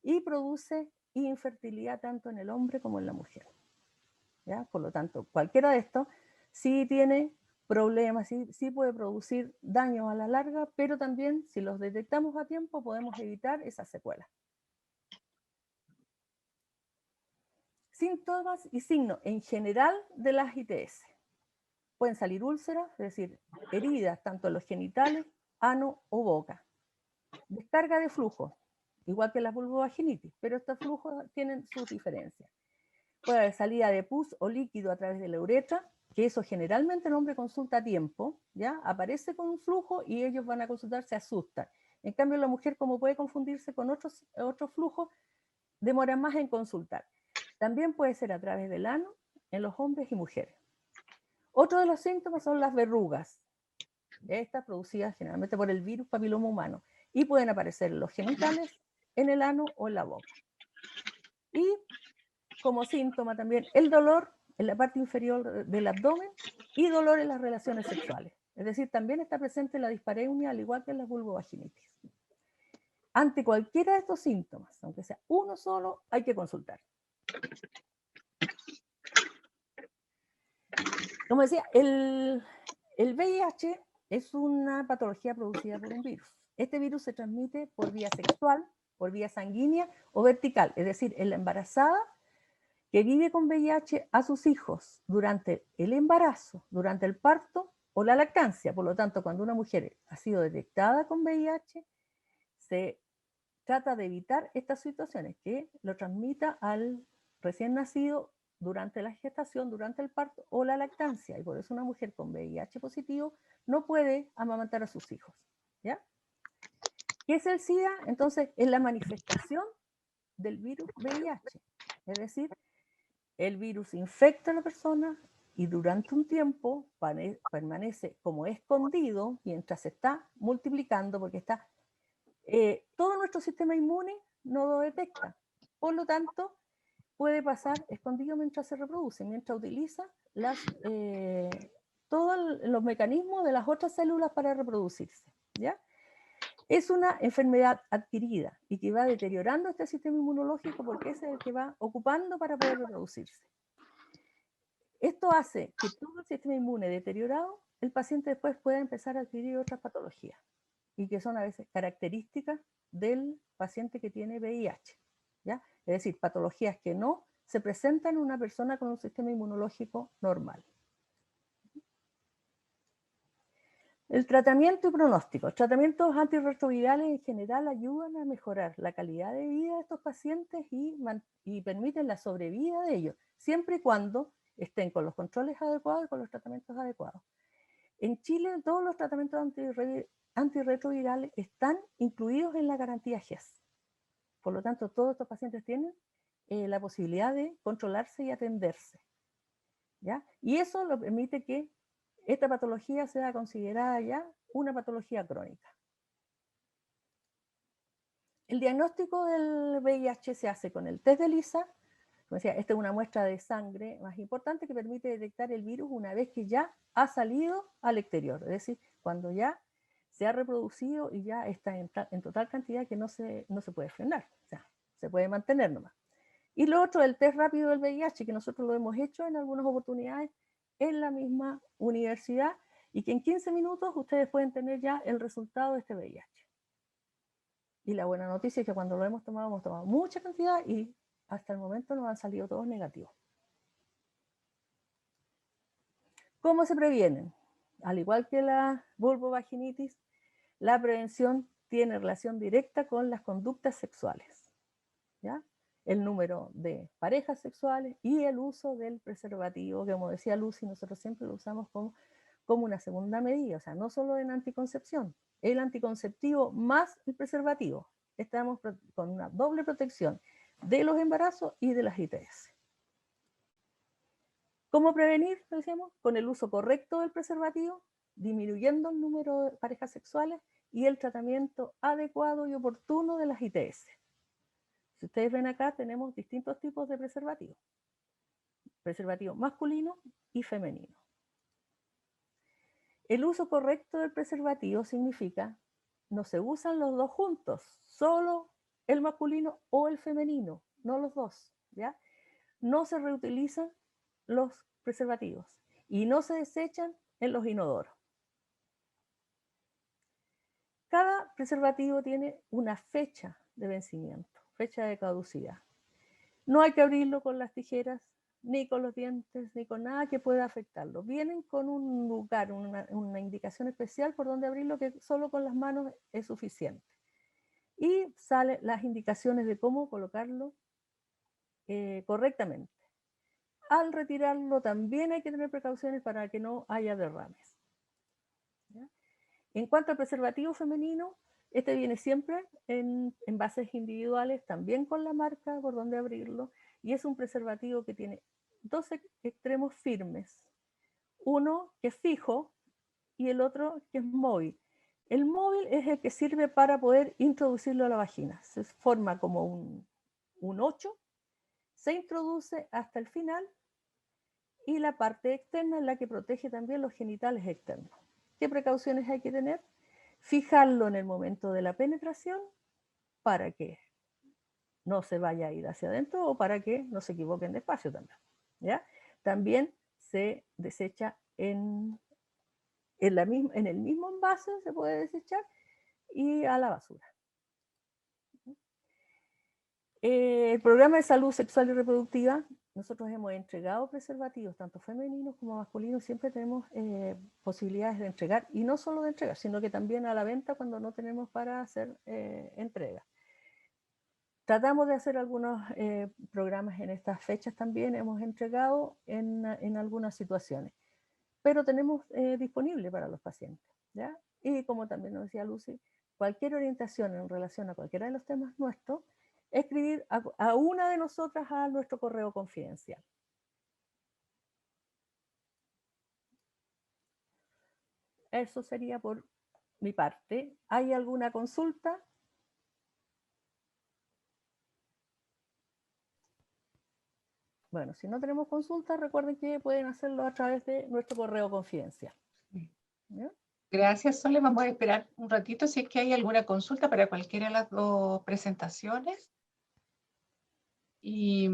y produce infertilidad tanto en el hombre como en la mujer. ¿Ya? Por lo tanto, cualquiera de estos sí tiene problemas, sí puede producir daños a la larga, pero también si los detectamos a tiempo podemos evitar esas secuelas. Síntomas y signos en general de las ITS. Pueden salir úlceras, es decir, heridas tanto en los genitales, ano o boca. Descarga de flujo, igual que las vulvovaginitis, pero estos flujos tienen sus diferencias. Puede haber salida de pus o líquido a través de la uretra, que eso generalmente el hombre consulta a tiempo, ¿ya? Aparece con un flujo y ellos van a consultar, se asustan. En cambio, la mujer, como puede confundirse con otros flujos, demora más en consultar. También puede ser a través del ano en los hombres y mujeres. Otro de los síntomas son las verrugas, estas producidas generalmente por el virus papiloma humano, y pueden aparecer en los genitales, en el ano o en la boca. Y como síntoma también el dolor en la parte inferior del abdomen y dolor en las relaciones sexuales. Es decir, también está presente la dispareunia, al igual que en la vulvovaginitis. Ante cualquiera de estos síntomas, aunque sea uno solo, hay que consultar. Como decía, el VIH es una patología producida por un virus. Este virus se transmite por vía sexual, por vía sanguínea o vertical, es decir, en la embarazada que vive con VIH a sus hijos durante el embarazo, durante el parto o la lactancia. Por lo tanto, cuando una mujer ha sido detectada con VIH, se trata de evitar estas situaciones, que lo transmita al recién nacido durante la gestación, durante el parto o la lactancia. Y por eso una mujer con VIH positivo no puede amamantar a sus hijos. ¿Ya? ¿Qué es el SIDA? Entonces, es la manifestación del virus VIH. Es decir, el virus infecta a la persona y durante un tiempo permanece como escondido mientras se está multiplicando, porque está todo nuestro sistema inmune no lo detecta. Por lo tanto, puede pasar escondido mientras se reproduce, mientras utiliza todos los mecanismos de las otras células para reproducirse. ¿Ya? Es una enfermedad adquirida y que va deteriorando este sistema inmunológico porque ese es el que va ocupando para poder reproducirse. Esto hace que todo el sistema inmune deteriorado, el paciente después pueda empezar a adquirir otras patologías y que son a veces características del paciente que tiene VIH. ¿Ya? Es decir, patologías que no se presentan en una persona con un sistema inmunológico normal. El tratamiento y pronóstico. Los tratamientos antirretrovirales en general ayudan a mejorar la calidad de vida de estos pacientes y permiten la sobrevida de ellos, siempre y cuando estén con los controles adecuados y con los tratamientos adecuados. En Chile, todos los tratamientos antirretrovirales están incluidos en la garantía GES. Por lo tanto, todos estos pacientes tienen la posibilidad de controlarse y atenderse. ¿Ya? Y eso lo permite que esta patología sea considerada ya una patología crónica. El diagnóstico del VIH se hace con el test de ELISA. Como decía, esta es una muestra de sangre más importante que permite detectar el virus una vez que ya ha salido al exterior, es decir, cuando ya se ha reproducido y ya está en total cantidad que no se puede frenar, o sea, se puede mantener nomás. Y lo otro, el test rápido del VIH, que nosotros lo hemos hecho en algunas oportunidades en la misma universidad, y que en 15 minutos ustedes pueden tener ya el resultado de este VIH. Y la buena noticia es que cuando lo hemos tomado mucha cantidad y hasta el momento nos han salido todos negativos. ¿Cómo se previenen? Al igual que la vulvovaginitis, la prevención tiene relación directa con las conductas sexuales, ¿ya? El número de parejas sexuales y el uso del preservativo, que como decía Lucy, nosotros siempre lo usamos como una segunda medida, o sea, no solo en anticoncepción, el anticonceptivo más el preservativo. Estamos con una doble protección de los embarazos y de las ITS. ¿Cómo prevenir? Decíamos, con el uso correcto del preservativo, disminuyendo el número de parejas sexuales y el tratamiento adecuado y oportuno de las ITS. Si ustedes ven acá, tenemos distintos tipos de preservativos. Preservativo masculino y femenino. El uso correcto del preservativo significa no se usan los dos juntos, solo el masculino o el femenino, no los dos, ¿ya? No se reutilizan los preservativos y no se desechan en los inodoros. Cada preservativo tiene una fecha de vencimiento, fecha de caducidad. No hay que abrirlo con las tijeras, ni con los dientes, ni con nada que pueda afectarlo. Vienen con un lugar, una indicación especial por donde abrirlo, que solo con las manos es suficiente. Y salen las indicaciones de cómo colocarlo correctamente. Al retirarlo también hay que tener precauciones para que no haya derrames. ¿Ya? En cuanto al preservativo femenino, este viene siempre en envases individuales, también con la marca por donde abrirlo, y es un preservativo que tiene dos extremos firmes. Uno que es fijo y el otro que es móvil. El móvil es el que sirve para poder introducirlo a la vagina. Se forma como un 8, se introduce hasta el final y la parte externa es la que protege también los genitales externos. ¿Qué precauciones hay que tener? Fijarlo en el momento de la penetración para que no se vaya a ir hacia adentro o para que no se equivoquen de espacio también, ¿ya? También se desecha en el mismo envase, se puede desechar y a la basura. El programa de salud sexual y reproductiva, nosotros hemos entregado preservativos, tanto femeninos como masculinos, siempre tenemos posibilidades de entregar, y no solo de entregar, sino que también a la venta cuando no tenemos para hacer entrega. Tratamos de hacer algunos programas en estas fechas también, hemos entregado en algunas situaciones, pero tenemos disponible para los pacientes, ¿ya? Y como también nos decía Lucy, cualquier orientación en relación a cualquiera de los temas nuestros, escribir a una de nosotras a nuestro correo confidencial. Eso sería por mi parte. ¿Hay alguna consulta? Bueno, si no tenemos consulta, recuerden que pueden hacerlo a través de nuestro correo confidencial. ¿Ya? Gracias, Sole. Vamos a esperar un ratito si es que hay alguna consulta para cualquiera de las dos presentaciones. Y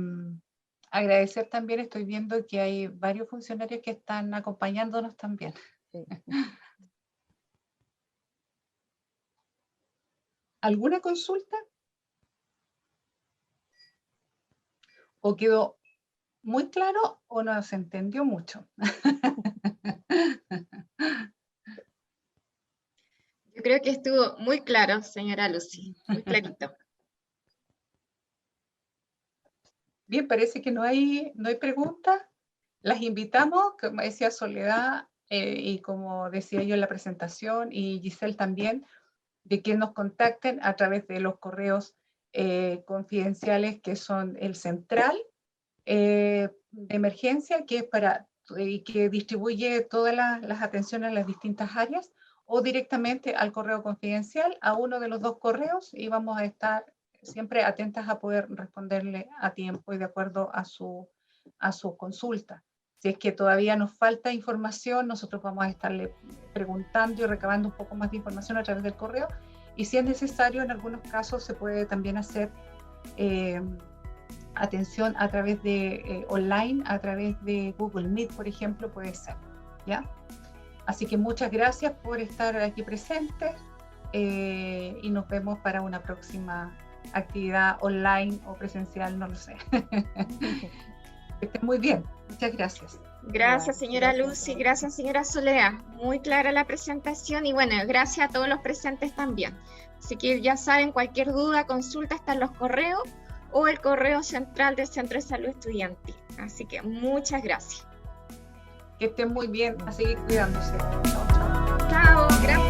agradecer también, estoy viendo que hay varios funcionarios que están acompañándonos también. Sí. ¿Alguna consulta? ¿O quedó muy claro o no se entendió mucho? Yo creo que estuvo muy claro, señora Lucy, muy clarito. Bien, parece que no hay preguntas. Las invitamos, como decía Soledad, y como decía yo en la presentación, y Giselle también, de que nos contacten a través de los correos confidenciales que son el central de emergencia, que es y que distribuye todas las atenciones a las distintas áreas, o directamente al correo confidencial, a uno de los dos correos, y vamos a estar siempre atentas a poder responderle a tiempo y de acuerdo a su consulta. Si es que todavía nos falta información, nosotros vamos a estarle preguntando y recabando un poco más de información a través del correo, y si es necesario, en algunos casos se puede también hacer atención a través de online, a través de Google Meet, por ejemplo, puede ser, ¿ya? Así que muchas gracias por estar aquí presentes y nos vemos para una próxima actividad online o presencial, no lo sé. Que estén muy bien, muchas gracias. Gracias, señora Lucy, gracias, señora Soledad. Muy clara la presentación y bueno, gracias a todos los presentes también. Así que ya saben, cualquier duda, consulta, están los correos o el correo central del Centro de Salud Estudiantil. Así que muchas gracias. Que estén muy bien, a seguir cuidándose. Chao, gracias.